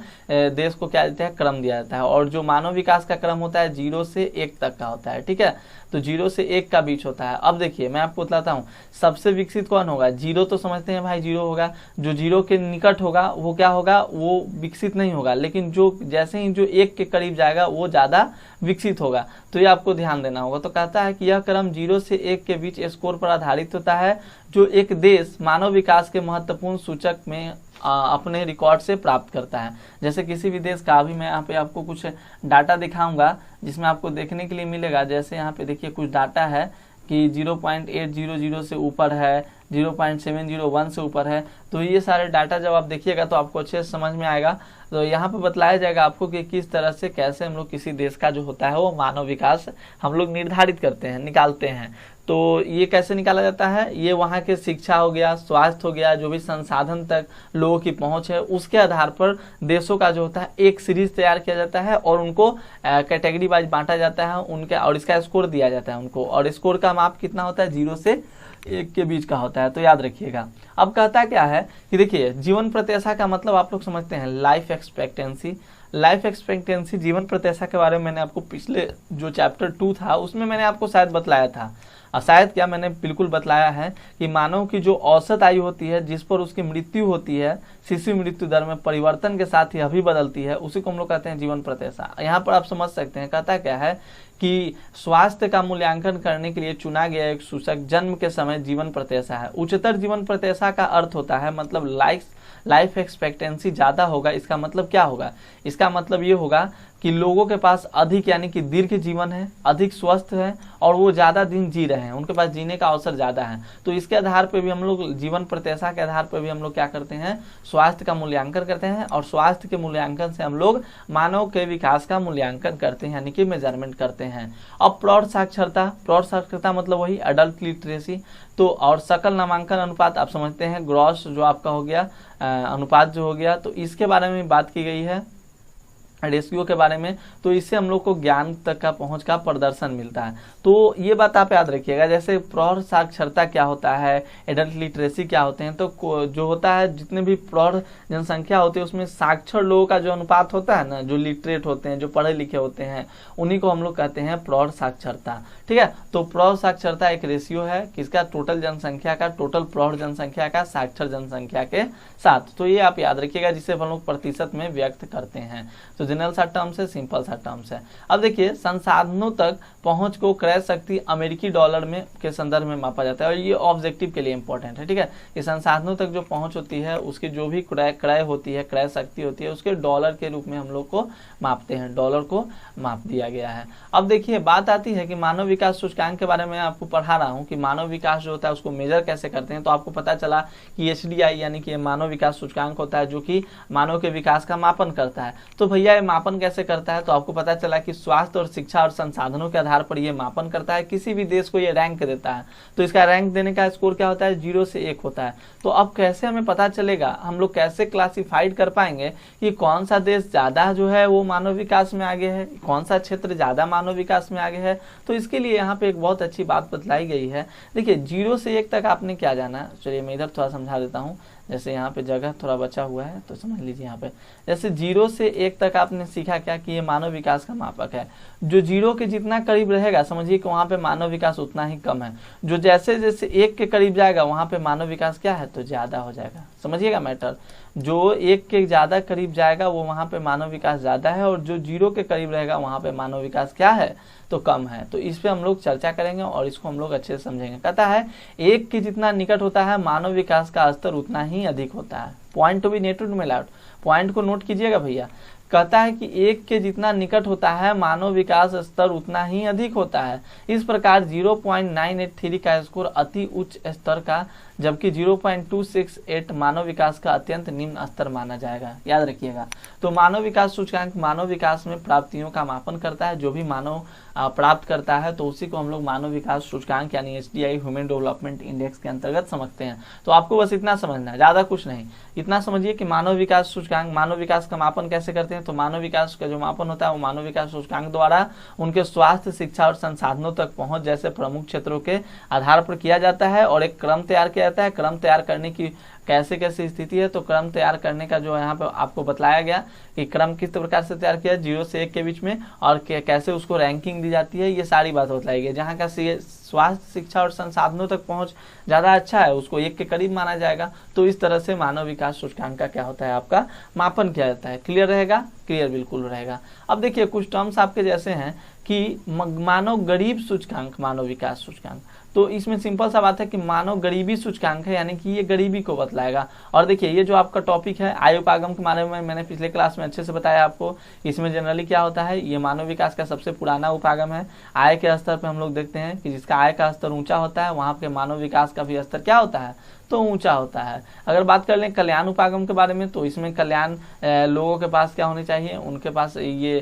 देश को क्या देता है, क्रम दिया जाता है। और जो मानव विकास का क्रम होता है 0 से 1 तक का होता है, ठीक है। तो 0 से 1 का बीच होता है। अब देखिए मैं आपको बताता हूँ, सबसे विकसित कौन होगा, 0 तो समझते हैं भाई 0 होगा, जो 0 के निकट होगा वो क्या होगा, वो विकसित नहीं होगा, लेकिन जो जैसे ही जो 1 के करीब जाएगा वो ज्यादा विकसित होगा। तो ये आपको ध्यान देना होगा। तो कहता है कि यह क्रम 0 से 1 के बीच स्कोर पर आधारित होता है, जो एक देश मानव विकास के महत्वपूर्ण सूचक में अपने रिकॉर्ड से प्राप्त करता है। जैसे किसी भी देश का, अभी मैं यहाँ पे आपको कुछ डाटा दिखाऊंगा जिसमें आपको देखने के लिए मिलेगा। जैसे यहाँ पे देखिए कुछ डाटा है कि 0.800 से ऊपर है, 0.701 से ऊपर है। तो ये सारे डाटा जब आप देखिएगा तो आपको अच्छे से समझ में आएगा। तो यहाँ पे बतलाया जाएगा आपको कि किस तरह से कैसे हम लोग किसी देश का जो होता है वो मानव विकास हम लोग निर्धारित करते हैं, निकालते हैं। तो ये कैसे निकाला जाता है, ये वहाँ के शिक्षा हो गया, स्वास्थ्य हो गया, जो भी संसाधन तक लोगों की पहुंच है, उसके आधार पर देशों का जो होता है एक सीरीज तैयार किया जाता है और उनको कैटेगरी वाइज बांटा जाता है उनके, और इसका स्कोर दिया जाता है उनको। और स्कोर का माप कितना होता है, 0 से 1 के बीच का होता है। तो याद रखिएगा। अब कहता क्या है कि देखिए जीवन प्रत्याशा का मतलब आप लोग समझते हैं लाइफ एक्सपेक्टेंसी। लाइफ एक्सपेक्टेंसी जीवन प्रत्याशा के बारे में मैंने आपको पिछले जो चैप्टर 2 था उसमें मैंने आपको शायद बतलाया था, शायद क्या मैंने बिल्कुल बतलाया है कि मानव की जो औसत आयु होती है जिस पर उसकी मृत्यु होती है, शिशु मृत्यु दर में परिवर्तन के साथ ही अभी बदलती है, उसी को हम लोग कहते हैं जीवन प्रत्याशा। यहाँ पर आप समझ सकते हैं कहता क्या है कि स्वास्थ्य का मूल्यांकन करने के लिए चुना गया एक सूचक जन्म के समय जीवन प्रत्याशा है। उच्चतर जीवन प्रत्याशा का अर्थ होता है मतलब लाइफ एक्सपेक्टेंसी ज्यादा होगा। इसका मतलब क्या होगा, इसका मतलब ये होगा कि लोगों के पास अधिक यानी कि दीर्घ जीवन है, अधिक स्वस्थ है और वो ज्यादा दिन जी रहे हैं, उनके पास जीने का अवसर ज्यादा है। तो इसके आधार पर भी हम लोग जीवन प्रत्याशा के आधार पर भी हम लोग क्या करते हैं, स्वास्थ्य का मूल्यांकन करते हैं और स्वास्थ्य के मूल्यांकन से हम लोग मानव के विकास का मूल्यांकन करते हैं यानी कि मेजरमेंट करते हैं। अब प्रौढ़ साक्षरता मतलब वही अडल्ट लिटरेसी। तो और सकल नामांकन अनुपात आप समझते हैं, ग्रॉस जो आपका हो गया अनुपात जो हो गया, तो इसके बारे में बात की गई है, रेशियो के बारे में। तो इससे हम लोग को ज्ञान तक का पहुंच का प्रदर्शन मिलता है। तो ये बात आप याद रखिएगा। जैसे प्रौढ़ साक्षरता क्या होता है, एडल्ट लिटरेसी क्या होते हैं, तो जो होता है जितने भी प्रौढ़ जनसंख्या होती है उसमें साक्षर लोगों का जो अनुपात होता है ना, जो लिटरेट होते हैं, जो पढ़े लिखे होते हैं, उन्हीं को हम लोग कहते हैं प्रौढ़ साक्षरता। ठीक है, तो प्रौढ़ साक्षरता एक रेशियो है किसका, टोटल जनसंख्या का, टोटल प्रौढ़ जनसंख्या का साक्षर जनसंख्या के साथ। तो ये आप याद रखिएगा जिसे हम लोग प्रतिशत में व्यक्त करते हैं। तो जनरल सा टर्म्स है, सिंपल सा टर्म्स है। अब देखिए संसाधनों तक पहुंच को क्रय शक्ति अमेरिकी डॉलर में के संदर्भ में मापा जाता है और ये ऑब्जेक्टिव के लिए इंपॉर्टेंट है। ठीक है, कि संसाधनों तक जो पहुंच होती है उसकी जो भी क्रय होती है, क्रय शक्ति होती है, उसके डॉलर के रूप में हम लोग को मापते हैं, डॉलर को माप दिया गया है। अब देखिए बात आती है कि मानव विकास सूचकांक के बारे में आपको पढ़ा रहा हूँ कि मानव विकास जो होता है उसको मेजर कैसे करते हैं। तो आपको पता चला कि HDI यानी कि मानव विकास सूचकांक होता है जो कि मानव के विकास का मापन करता है। तो भैया ये मापन कैसे करता है, तो आपको पता चला कि स्वास्थ्य और शिक्षा और संसाधनों के आधार पर यह मापन करता है, किसी भी देश को ये रैंक देता है। तो इसका रैंक देने का स्कोर क्या होता है, 0 से 1 होता है। तो अब कैसे हमें पता चलेगा, हम लोग कैसे क्लासिफाइड कर पाएंगे कि कौन सा देश ज्यादा जो है वो मानव विकास में आगे है, कौन सा क्षेत्र ज्यादा मानव विकास में आगे है। तो इसके लिए यहाँ पे एक बहुत अच्छी बात बतलाई गई है। देखिए 0 से 1 तक आपने क्या जाना है, चलिए मैं इधर थोड़ा समझा देता हूँ। जैसे यहाँ पे जगह थोड़ा बचा हुआ है तो समझ लीजिए। यहाँ पे जैसे 0 से 1 तक आपने सीखा क्या कि ये मानव विकास का मापक है। जो 0 के जितना करीब रहेगा समझिए कि वहाँ पे मानव विकास उतना ही कम है। जो जैसे जैसे 1 के करीब जाएगा वहाँ पे मानव विकास क्या है, तो ज्यादा हो जाएगा। समझिएगा मैटर, जो 1 के ज्यादा करीब जाएगा वो वहाँ पे मानव विकास ज्यादा है और जो 0 के करीब रहेगा वहाँ पे मानव विकास क्या है, तो कम है। तो इस पे हम लोग चर्चा करेंगे और इसको हम लोग अच्छे से समझेंगे। कहता है 1 के जितना निकट होता है मानव विकास का स्तर उतना ही अधिक होता है। पॉइंट टू बी नोटेड में लाउड, पॉइंट को नोट कीजिएगा भैया। कहता है कि 1 के जितना निकट होता है मानव विकास स्तर उतना ही अधिक होता है। इस प्रकार 0.983 का स्कोर अति उच्च स्तर का, जबकि 0.268 मानव विकास का अत्यंत निम्न स्तर माना जाएगा। याद रखिएगा। तो मानव विकास सूचकांक मानव विकास में प्राप्तियों का मापन करता है। जो भी मानव प्राप्त करता है तो उसी को हम लोग मानव विकास सूचकांक यानी HDI ह्यूमन डेवलपमेंट इंडेक्स के अंतर्गत समझते हैं। तो आपको बस इतना समझना है, ज्यादा कुछ नहीं। इतना समझिए कि मानव विकास सूचकांक, मानव विकास का मापन कैसे करते हैं। तो मानव विकास का जो मापन होता है वो मानव विकास सूचकांक द्वारा उनके स्वास्थ्य, शिक्षा और संसाधनों तक पहुंच जैसे प्रमुख क्षेत्रों के आधार पर किया जाता है और एक क्रम तैयार किया जाता है। क्रम तैयार करने की कैसे कैसे स्थिति है। तो क्रम तैयार करने का जो यहाँ पे आपको बताया गया कि क्रम किस प्रकार से तैयार किया 0 से 1 के बीच में, और कैसे उसको रैंकिंग दी जाती है, ये सारी बात बताई गई। जहाँ का स्वास्थ्य, शिक्षा और संसाधनों तक पहुंच ज़्यादा अच्छा है उसको 1 के करीब माना जाएगा। तो इस तरह से मानव विकास सूचकांक का क्या होता है, आपका मापन किया जाता है। क्लियर रहेगा? क्लियर बिल्कुल रहेगा। अब देखिए कुछ टर्म्स आपके जैसे हैं कि मानव गरीब सूचकांक, मानव विकास सूचकांक। तो इसमें सिंपल सा बात है कि मानव गरीबी सूचकांक है, यानी कि ये गरीबी को बतलाएगा। और देखिए ये जो आपका टॉपिक है आय उपागम के बारे में मैंने पिछले क्लास में अच्छे से बताया आपको। इसमें जनरली क्या होता है, ये मानव विकास का सबसे पुराना उपागम है। आय के स्तर पे हम लोग देखते हैं कि जिसका आय का स्तर ऊंचा होता है वहाँ पे मानव विकास का भी स्तर क्या होता है, तो ऊंचा होता है। अगर बात कर लें कल्याण उपागम के बारे में, तो इसमें कल्याण लोगों के पास क्या होनी चाहिए, उनके पास ये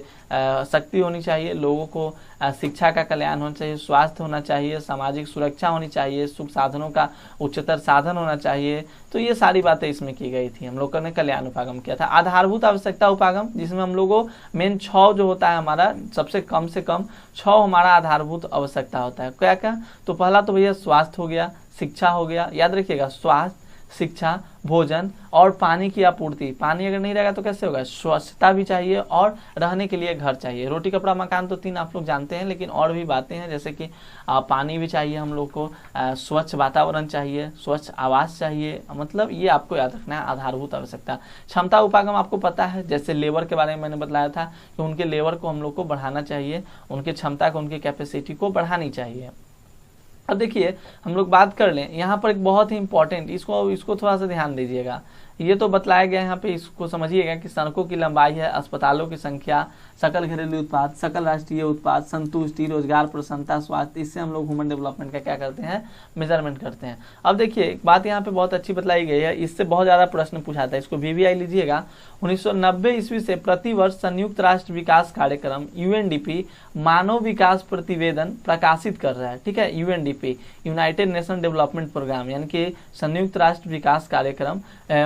शक्ति होनी चाहिए, लोगों को शिक्षा का कल्याण होना चाहिए, स्वास्थ्य होना चाहिए, सामाजिक सुरक्षा होनी चाहिए, सुख साधनों का उच्चतर साधन होना चाहिए। तो ये सारी बातें इसमें की गई थी। हम लोगों ने कल्याण उपागम किया था। आधारभूत आवश्यकता उपागम, जिसमें हम लोगों मेन 6 जो होता है हमारा, सबसे कम से कम 6 हमारा आधारभूत आवश्यकता होता है। क्या क्या? तो पहला तो भैया स्वास्थ्य हो गया, शिक्षा हो गया, याद रखिएगा स्वास्थ्य, शिक्षा, भोजन और पानी की आपूर्ति। पानी अगर नहीं रहेगा तो कैसे होगा, स्वच्छता भी चाहिए और रहने के लिए घर चाहिए। रोटी कपड़ा मकान तो 3 आप लोग जानते हैं, लेकिन और भी बातें हैं जैसे कि पानी भी चाहिए हम लोग को, स्वच्छ वातावरण चाहिए, स्वच्छ आवास चाहिए। मतलब ये आपको याद रखना है आधारभूत आवश्यकता। क्षमता उपागम आपको पता है, जैसे लेबर के बारे में मैंने बताया था कि उनके लेबर को हम लोग को बढ़ाना चाहिए, उनकी क्षमता को, उनकी कैपेसिटी को बढ़ानी चाहिए। अब देखिए हम लोग बात कर लें यहाँ पर एक बहुत ही इंपॉर्टेंट, इसको थोड़ा सा ध्यान दीजिएगा। ये तो बतलाया गया यहाँ पे, इसको समझिएगा कि सड़कों की लंबाई है, अस्पतालों की संख्या, सकल घरेलू उत्पाद, सकल राष्ट्रीय उत्पाद, संतुष्टि, रोजगार, प्रसन्नता, स्वास्थ्य। इससे हम लोग ह्यूमन डेवलपमेंट का क्या करते हैं, मेजरमेंट करते हैं। अब देखिए एक बात यहाँ पे बहुत अच्छी बतलाई गई है, इससे बहुत ज़्यादा प्रश्न पूछा था, इसको VVI लीजिएगा। 1990 ईस्वी से प्रतिवर्ष संयुक्त राष्ट्र विकास कार्यक्रम UNDP मानव विकास प्रतिवेदन प्रकाशित कर रहा है। ठीक है, UNDP United Nation Development Programme, यानी कि संयुक्त राष्ट्र विकास कार्यक्रम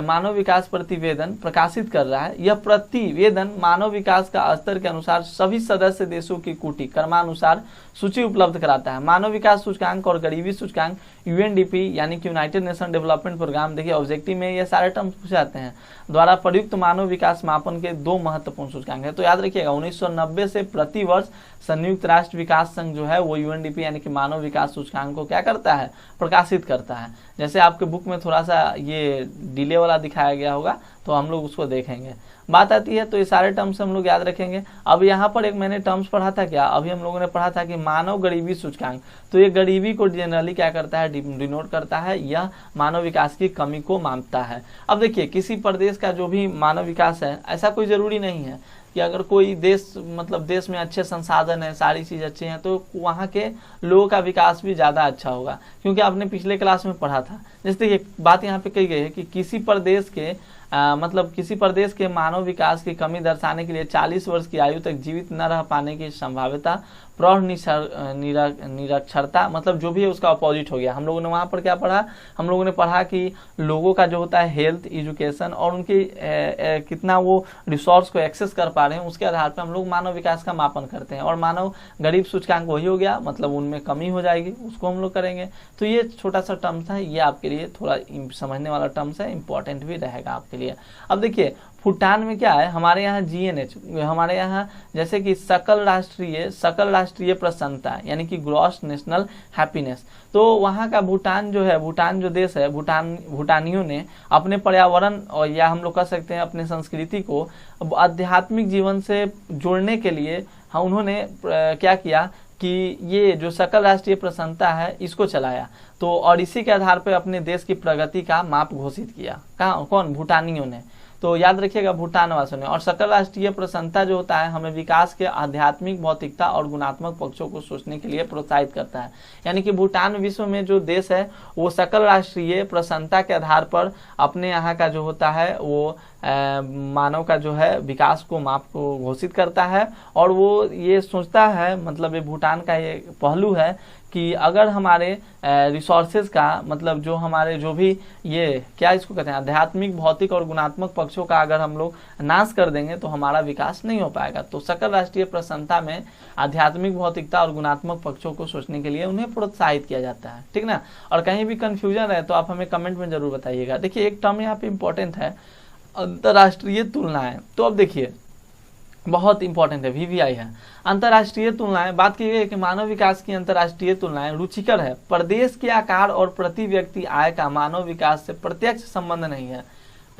मानव विकास प्रतिवेदन प्रकाशित कर रहा है। यह प्रतिवेदन मानव विकास का स्तर के अनुसार सभी सदस्य देशों की कोटि क्रमानुसार सूची उपलब्ध कराता है। मानव विकास सूचकांक और गरीबी सूचकांक UNDP यानी कि यूनाइटेड नेशन डेवलपमेंट प्रोग्राम, देखिए ऑब्जेक्टिव में ये सारे टर्म्स पूछे जाते हैं, द्वारा प्रयुक्त मानव विकास मापन के 2 महत्वपूर्ण सूचकांक है। तो याद रखिएगा 1990 से प्रतिवर्ष संयुक्त राष्ट्र विकास संघ जो है वो UNDP यानी कि मानव विकास सूचकांक को क्या करता है, प्रकाशित करता है। जैसे आपके बुक में थोड़ा सा ये डिले वाला दिखाया गया होगा, तो हम लोग उसको देखेंगे। बात आती है तो ये सारे टर्म्स हम लोग याद रखेंगे। अब यहाँ पर एक मैंने टर्म्स पढ़ा था, क्या अभी हम लोगों ने पढ़ा था कि मानव गरीबी सूचकांक, तो ये गरीबी को जनरली क्या करता है, डिनोट करता है, यह मानव विकास की कमी को मापता है। अब देखिए किसी प्रदेश का जो भी मानव विकास है, ऐसा कोई जरूरी नहीं है कि अगर कोई देश मतलब देश में अच्छे संसाधन है, सारी चीज़ अच्छी हैं, तो वहाँ के लोगों का विकास भी ज़्यादा अच्छा होगा। क्योंकि आपने पिछले क्लास में पढ़ा था, जैसे एक बात यहाँ पे कही गई है कि किसी प्रदेश के किसी प्रदेश के मानव विकास की कमी दर्शाने के लिए 40 वर्ष की आयु तक जीवित न रह पाने की संभाव्यता, प्रौढ़ निरक्षरता, मतलब जो भी है उसका अपोजिट हो गया। हम लोगों ने वहाँ पर क्या पढ़ा, हम लोगों ने पढ़ा कि लोगों का जो होता है हेल्थ, एजुकेशन और उनकी कितना वो रिसोर्स को एक्सेस कर पा रहे हैं, उसके आधार पर हम लोग मानव विकास का मापन करते हैं। और मानव गरीब सूचकांक वही हो गया, मतलब उनमें कमी हो जाएगी, उसको हम लोग करेंगे। तो ये छोटा सा टर्म्स है, ये आपके लिए थोड़ा समझने वाला टर्म्स है, इंपॉर्टेंट भी रहेगा आपके लिए। अब देखिए भूटान में क्या है, हमारे यहाँ GNH, हमारे यहाँ जैसे कि सकल राष्ट्रीय प्रसन्नता यानी कि ग्रॉस नेशनल हैप्पीनेस। तो वहाँ का भूटान जो है, भूटान जो देश है, भूटानियों ने अपने पर्यावरण और या हम लोग कह सकते हैं अपने संस्कृति को आध्यात्मिक जीवन से जोड़ने के लिए उन्होंने क्या किया कि ये जो सकल राष्ट्रीय प्रसन्नता है इसको चलाया। तो और इसी के आधार पर अपने देश की प्रगति का माप घोषित किया। कौन? भूटानियों ने। तो याद रखिएगा भूटान वासियों ने। और सकल राष्ट्रीय प्रसन्नता जो होता है हमें विकास के आध्यात्मिक, भौतिकता और गुणात्मक पक्षों को सोचने के लिए प्रोत्साहित करता है। यानी कि भूटान विश्व में जो देश है वो सकल राष्ट्रीय प्रसन्नता के आधार पर अपने यहाँ का जो होता है वो मानव का जो है विकास को माप को घोषित करता है। और वो ये सोचता है, मतलब ये भूटान का ये पहलू है कि अगर हमारे रिसोर्सेज का, मतलब जो हमारे जो भी ये क्या इसको कहते हैं, आध्यात्मिक, भौतिक और गुणात्मक पक्षों का अगर हम लोग नाश कर देंगे तो हमारा विकास नहीं हो पाएगा। तो सकल राष्ट्रीय प्रसन्नता में आध्यात्मिक, भौतिकता और गुणात्मक पक्षों को सोचने के लिए उन्हें प्रोत्साहित किया जाता है, ठीक ना। और कहीं भी कंफ्यूजन है तो आप हमें कमेंट में जरूर बताइएगा। देखिए एक टर्म यहाँ पे इंपॉर्टेंट है, अंतर्राष्ट्रीय तुलनाएं। तो अब देखिए बहुत इंपॉर्टेंट है, VVI है। अंतर्राष्ट्रीय तुलनाएं, बात की गई है कि मानव विकास की अंतर्राष्ट्रीय तुलनाएं रुचिकर है। प्रदेश के आकार और प्रति व्यक्ति आय का मानव विकास से प्रत्यक्ष संबंध नहीं है।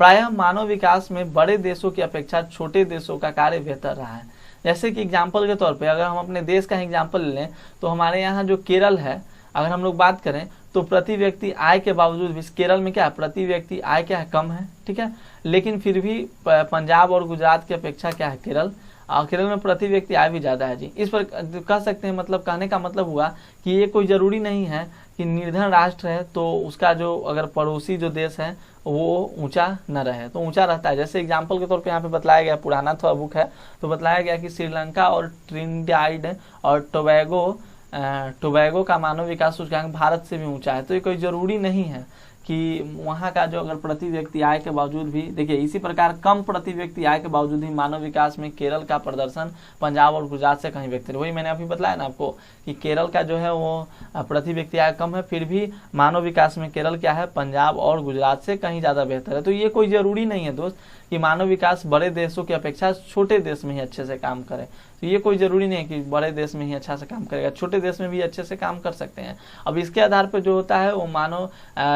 प्रायः मानव विकास में बड़े देशों की अपेक्षा छोटे देशों का कार्य बेहतर रहा है। जैसे कि एग्जाम्पल के तौर पे अगर हम अपने देश का एग्जाम्पल लें तो हमारे यहाँ जो केरल है, अगर हम लोग बात करें तो प्रति व्यक्ति आय के बावजूद भी केरल में क्या है, प्रति व्यक्ति आय क्या है, कम है, ठीक है। लेकिन फिर भी पंजाब और गुजरात की अपेक्षा क्या है, केरल में प्रति व्यक्ति आय भी ज़्यादा है जी। इस पर कह सकते हैं, मतलब कहने का मतलब हुआ कि ये कोई ज़रूरी नहीं है कि निर्धन राष्ट्र है तो उसका जो अगर पड़ोसी जो देश है वो ऊंचा न रहे, तो ऊंचा रहता है। जैसे एग्जाम्पल के तौर पे यहाँ पे बतलाया गया, पुराना थोड़ा बुक है तो बतलाया गया कि श्रीलंका और ट्रिनिडाद और टोबैगो का मानव विकास सूचकांक भारत से भी ऊंचा है। तो ये कोई ज़रूरी नहीं है कि वहाँ का जो अगर प्रति व्यक्ति आय के बावजूद भी, देखिए इसी प्रकार कम प्रति व्यक्ति आय के बावजूद ही मानव विकास में केरल का प्रदर्शन पंजाब और गुजरात से कहीं बेहतर। वही मैंने अभी बताया ना आपको कि केरल का जो है वो प्रति व्यक्ति आय कम है, फिर भी मानव विकास में केरल क्या है, पंजाब और गुजरात से कहीं ज़्यादा बेहतर है। तो ये कोई ज़रूरी नहीं है दोस्त कि मानव विकास बड़े देशों की अपेक्षा छोटे देश में ही अच्छे से काम करे। तो ये कोई ज़रूरी नहीं है कि बड़े देश में ही अच्छा से काम करेगा, छोटे देश में भी अच्छे से काम कर सकते हैं। अब इसके आधार पर जो होता है वो मानो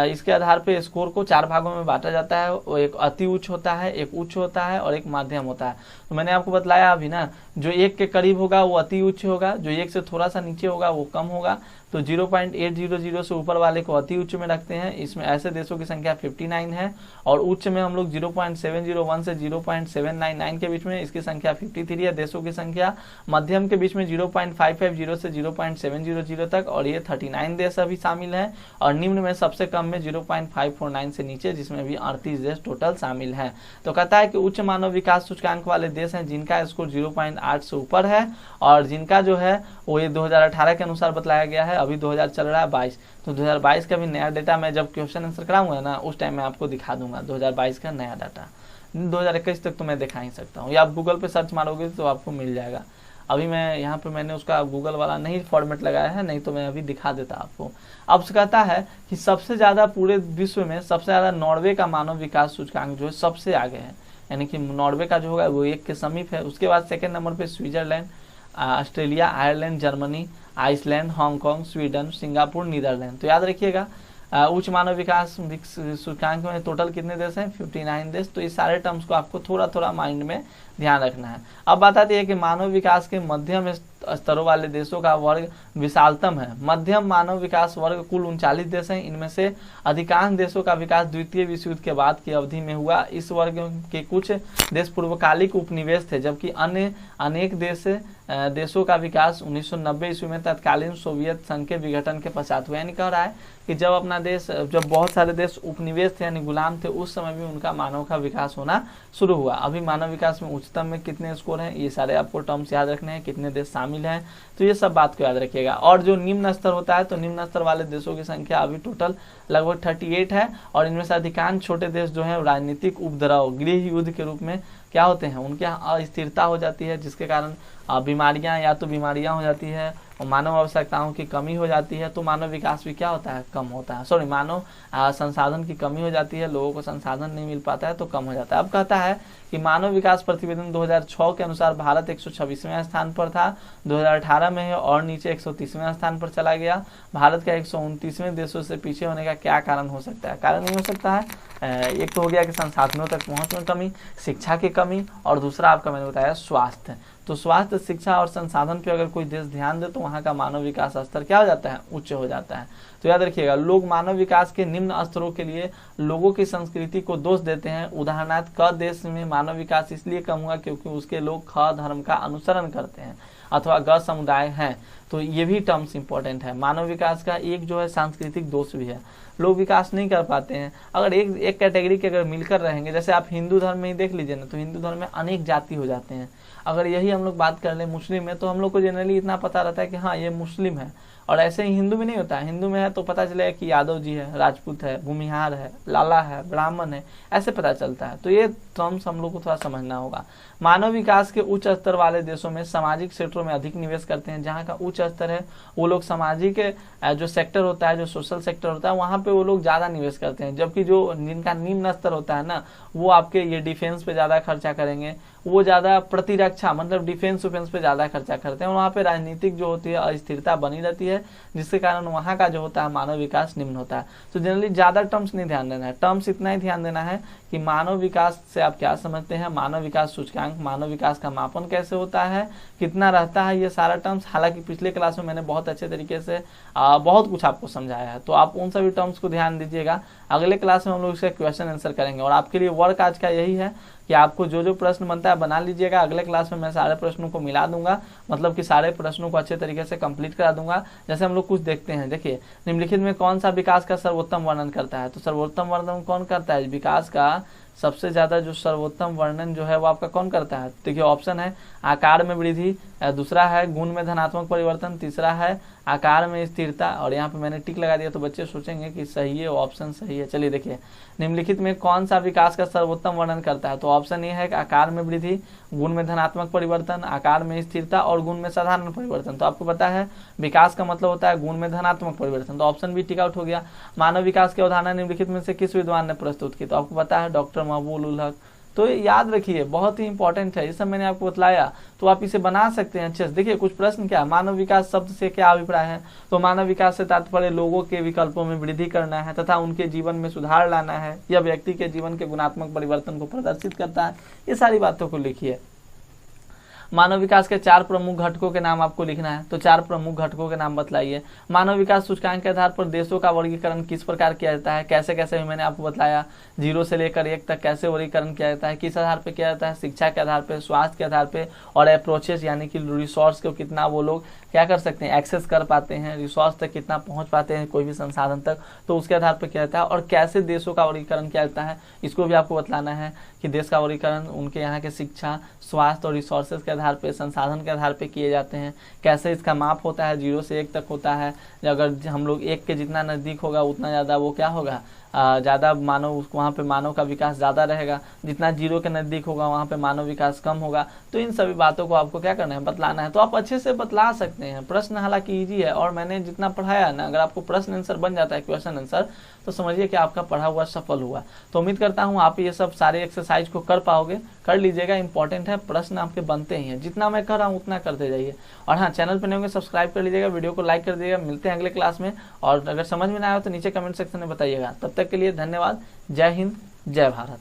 इसके आधार पर स्कोर को 4 भागों में बांटा जाता है। वो एक अति उच्च होता है, एक उच्च होता है और एक माध्यम होता है। तो मैंने आपको बतलाया अभी ना, जो 1 के करीब होगा वो अति उच्च होगा, जो 1 से थोड़ा सा नीचे होगा वो कम होगा। तो 0.800 से ऊपर वाले को अति उच्च में रखते हैं। इसमें ऐसे देशों की संख्या 59 है और उच्च में हम लोग 0.701 से 0.799 के बीच में इसकी संख्या 53 है देशों की संख्या। मध्यम के बीच में 0.550 से 0.700 तक और ये 39 देश अभी शामिल हैं। और निम्न में सबसे कम में 0.549 से नीचे, जिसमें भी 38 देश टोटल शामिल हैं। तो कहता है कि उच्च मानव विकास सूचकांक वाले देश हैं जिनका स्कोर 0.8 से ऊपर है और जिनका जो है वो ये 2018 के अनुसार बतलाया गया है। अभी 2000 चल रहा है 22, तो 2022 का भी नया डेटा मैं जब क्वेश्चन आंसर कराऊंगा ना उस टाइम मैं आपको दिखा दूंगा 2022 का नया डाटा। 2021 तक तो मैं दिखा ही सकता हूँ, या आप गूगल पे सर्च मारोगे तो आपको मिल जाएगा। अभी मैं यहाँ पे मैंने उसका गूगल वाला नहीं फॉर्मेट लगाया है, नहीं तो मैं अभी दिखा देता आपको। अब कहता है कि सबसे ज़्यादा पूरे विश्व में सबसे ज़्यादा नॉर्वे का मानव विकास सूचकांक जो है सबसे आगे है, यानी कि नॉर्वे का जो होगा वो 1 के समीप है। उसके बाद सेकेंड नंबर पे Switzerland, Australia, Ireland, Germany, Iceland, Hong Kong, Sweden, Singapore, Netherland. तो याद रखिएगा उच्च मानव विकास सूचकांक में टोटल कितने देश हैं, 59 देश। तो इस सारे टर्म्स को आपको थोड़ा थोड़ा माइंड में ध्यान रखना है। अब बात आती है कि मानव विकास के मध्यम स्तरों वाले देशों का वर्ग विशालतम है। मध्यम मानव विकास वर्ग कुल 39 देश हैं। इनमें से अधिकांश देशों का विकास द्वितीय विश्व युद्ध के बाद की अवधि में हुआ। इस वर्ग के कुछ देश पूर्वकालिक उपनिवेश थे, जबकि अन्य अनेक देशों का विकास 1990 ईस्वी में तत्कालीन सोवियत संघ के विघटन के पश्चात हुआ। यानी कह रहा है कि जब बहुत सारे देश उपनिवेश थे यानी गुलाम थे, उस समय भी उनका मानव का विकास होना शुरू हुआ। अभी मानव विकास में उच्चतम में कितने स्कोर हैं, ये सारे आपको टर्म्स याद रखने हैं, कितने देश शामिल हैं, तो ये सब बात को याद रखिएगा। और जो निम्न स्तर होता है तो निम्न स्तर वाले देशों की संख्या अभी टोटल लगभग 38 है और इनमें से अधिकांश छोटे देश जो है राजनीतिक उपद्रव, गृह युद्ध के रूप में क्या होते हैं, उनके यहाँ अस्थिरता हो जाती है, जिसके कारण बीमारियां हो जाती है और मानव आवश्यकताओं की कमी हो जाती है। तो मानव विकास भी क्या होता है, कम होता है। मानव संसाधन की कमी हो जाती है, लोगों को संसाधन नहीं मिल पाता है तो कम हो जाता है। अब कहता है कि मानव विकास प्रतिवेदन 2006 के अनुसार भारत 126वें स्थान पर था, 2018 में है और नीचे 130वें स्थान पर चला गया। भारत का 129वें देशों से पीछे होने का क्या कारण हो सकता है? कारण नहीं हो सकता है, एक तो हो गया कि संसाधनों तक पहुंच में कमी, शिक्षा की कमी, और दूसरा आपका मैंने बताया स्वास्थ्य। तो स्वास्थ्य, शिक्षा और संसाधन पे अगर कोई देश ध्यान दे तो वहाँ का मानव विकास स्तर क्या हो जाता है, उच्च हो जाता है। तो याद रखिएगा, लोग मानव विकास के निम्न स्तरों के लिए लोगों की संस्कृति को दोष देते हैं। उदाहरणार्थ क देश में मानव विकास इसलिए कम हुआ क्योंकि उसके लोग ख धर्म का अनुसरण करते हैं। अथवा ग समुदाय हैं। तो ये भी टर्म्स इंपॉर्टेंट है। मानव विकास का एक जो है सांस्कृतिक दोष भी है, लोग विकास नहीं कर पाते हैं। अगर एक कैटेगरी के अगर मिलकर रहेंगे, जैसे आप हिंदू धर्म में ही देख लीजिए ना, तो हिंदू धर्म में अनेक जाति हो जाते हैं। अगर यही हम लोग बात कर ले मुस्लिम में, तो हम लोग को जनरली इतना पता रहता है कि हाँ ये मुस्लिम है, और ऐसे ही हिंदू में नहीं होता है। हिंदू में है तो पता चलेगा कि यादव जी है, राजपूत है, भूमिहार है, लाला है, ब्राह्मण है, ऐसे पता चलता है। तो ये टर्म्स हम लोग को थोड़ा समझना होगा। मानव विकास के उच्च स्तर वाले देशों में सामाजिक क्षेत्रों में अधिक निवेश करते हैं। जहाँ का उच्च स्तर है वो लोग सामाजिक जो सेक्टर होता है, जो सोशल सेक्टर होता है, वहाँ पे वो लोग ज़्यादा निवेश करते हैं। जबकि जो जिनका निम्न स्तर होता है ना, वो आपके ये डिफेंस पे ज़्यादा खर्चा करेंगे, वो ज़्यादा प्रतिरक्षा मतलब डिफेंस उफेंस पे ज़्यादा खर्चा करते हैं। वहाँ पे राजनीतिक जो होती है अस्थिरता बनी रहती है, जिसके कारण वहाँ का जो होता है मानव विकास निम्न होता है। तो जनरली ज़्यादा टर्म्स नहीं ध्यान देना है, टर्म्स इतना ही ध्यान देना है कि मानव विकास से आप क्या समझते हैं, मानव विकास सूचकांक, मानव विकास का मापन कैसे होता है, कितना रहता है, ये सारा टर्म्स। हालांकि पिछले क्लास में मैंने बहुत अच्छे तरीके से बहुत कुछ आपको समझाया है, तो आप उन सभी टर्म्स को ध्यान दीजिएगा। अगले क्लास में हम लोग इसका क्वेश्चन आंसर करेंगे, और आपके लिए वर्क आज का यही है कि आपको जो जो प्रश्न बनता है बना लीजिएगा। अगले क्लास में मैं सारे प्रश्नों को मिला दूंगा, मतलब कि सारे प्रश्नों को अच्छे तरीके से कंप्लीट करा दूंगा। जैसे हम लोग कुछ देखते हैं, देखिए निम्नलिखित में कौन सा विकास का सर्वोत्तम वर्णन करता है। तो सर्वोत्तम वर्णन कौन करता है, विकास का सबसे ज्यादा जो सर्वोत्तम वर्णन जो है वो आपका कौन करता है। देखिए ऑप्शन है आकार में वृद्धि, दूसरा है गुण में धनात्मक परिवर्तन, तीसरा है आकार में स्थिरता, और यहाँ पे मैंने टिक लगा दिया तो बच्चे सोचेंगे कि सही है, ऑप्शन सही है। चलिए देखिए निम्नलिखित में कौन सा विकास का सर्वोत्तम वर्णन करता है। तो ऑप्शन ये है कि आकार में वृद्धि, गुण में धनात्मक परिवर्तन, आकार में स्थिरता और गुण में साधारण परिवर्तन। तो आपको पता है विकास का मतलब होता है गुण में धनात्मक परिवर्तन, तो ऑप्शन भी टिक आउट हो गया। मानव विकास की अवधारणा निम्नलिखित में से किस विद्वान ने प्रस्तुत की। तो आपको पता है डॉक्टर महबूब उल हक। तो याद रखिए बहुत ही इंपॉर्टेंट है, ये सब मैंने आपको बतलाया, तो आप इसे बना सकते हैं अच्छे से। देखिए कुछ प्रश्न क्या, मानव विकास शब्द से क्या अभिप्राय है। तो मानव विकास से तात्पर्य लोगों के विकल्पों में वृद्धि करना है तथा उनके जीवन में सुधार लाना है, यह व्यक्ति के जीवन के गुणात्मक परिवर्तन को प्रदर्शित करता है। ये सारी बातों को लिखिए। मानव विकास के 4 प्रमुख घटकों के नाम आपको लिखना है। तो 4 प्रमुख घटकों के नाम बतलाइए। मानव विकास सूचकांक के आधार पर देशों का वर्गीकरण किस प्रकार किया जाता है, कैसे कैसे भी मैंने आपको बताया। 0 से लेकर 1 तक कैसे वर्गीकरण किया जाता है, किस आधार पर किया जाता है, शिक्षा के आधार पर, स्वास्थ्य के आधार पर, और अप्रोचेस यानी कि रिसोर्स को कितना वो लोग क्या कर सकते हैं, एक्सेस कर पाते हैं, रिसोर्स तक कितना पहुंच पाते हैं, कोई भी संसाधन तक, तो उसके आधार पर किया जाता है। और कैसे देशों का वर्गीकरण किया जाता है, इसको भी आपको बतलाना है कि देश का वर्गीकरण उनके यहाँ के शिक्षा, स्वास्थ्य और रिसोर्सेज के आधार पर, संसाधन के आधार पर किए जाते हैं। कैसे इसका माप होता है, 0 से 1 तक होता है। अगर हम लोग 1 के जितना नज़दीक होगा उतना ज़्यादा वो क्या होगा, ज़्यादा मानव, वहाँ पे मानव का विकास ज़्यादा रहेगा। जितना 0 के नज़दीक होगा वहाँ पे मानव विकास कम होगा। तो इन सभी बातों को आपको क्या करना है, बतलाना है। तो आप अच्छे से बतला सकते हैं। प्रश्न हालांकि इजी है, और मैंने जितना पढ़ाया ना, अगर आपको प्रश्न आंसर बन जाता है, क्वेश्चन आंसर, तो समझिए कि आपका पढ़ा हुआ सफल हुआ। तो उम्मीद करता हूँ आप ये सब सारे एक्सरसाइज को कर पाओगे, कर लीजिएगा। इंपॉर्टेंट है, प्रश्न आपके बनते ही हैं। जितना मैं कर रहा हूँ उतना करते जाइए। और हाँ, चैनल पर नहीं होंगे सब्सक्राइब कर लीजिएगा, वीडियो को लाइक कर दीजिएगा। मिलते हैं अगले क्लास में, और अगर समझ में ना आया तो नीचे कमेंट सेक्शन में बताइएगा। तब तक के लिए धन्यवाद। जय हिंद, जय भारत।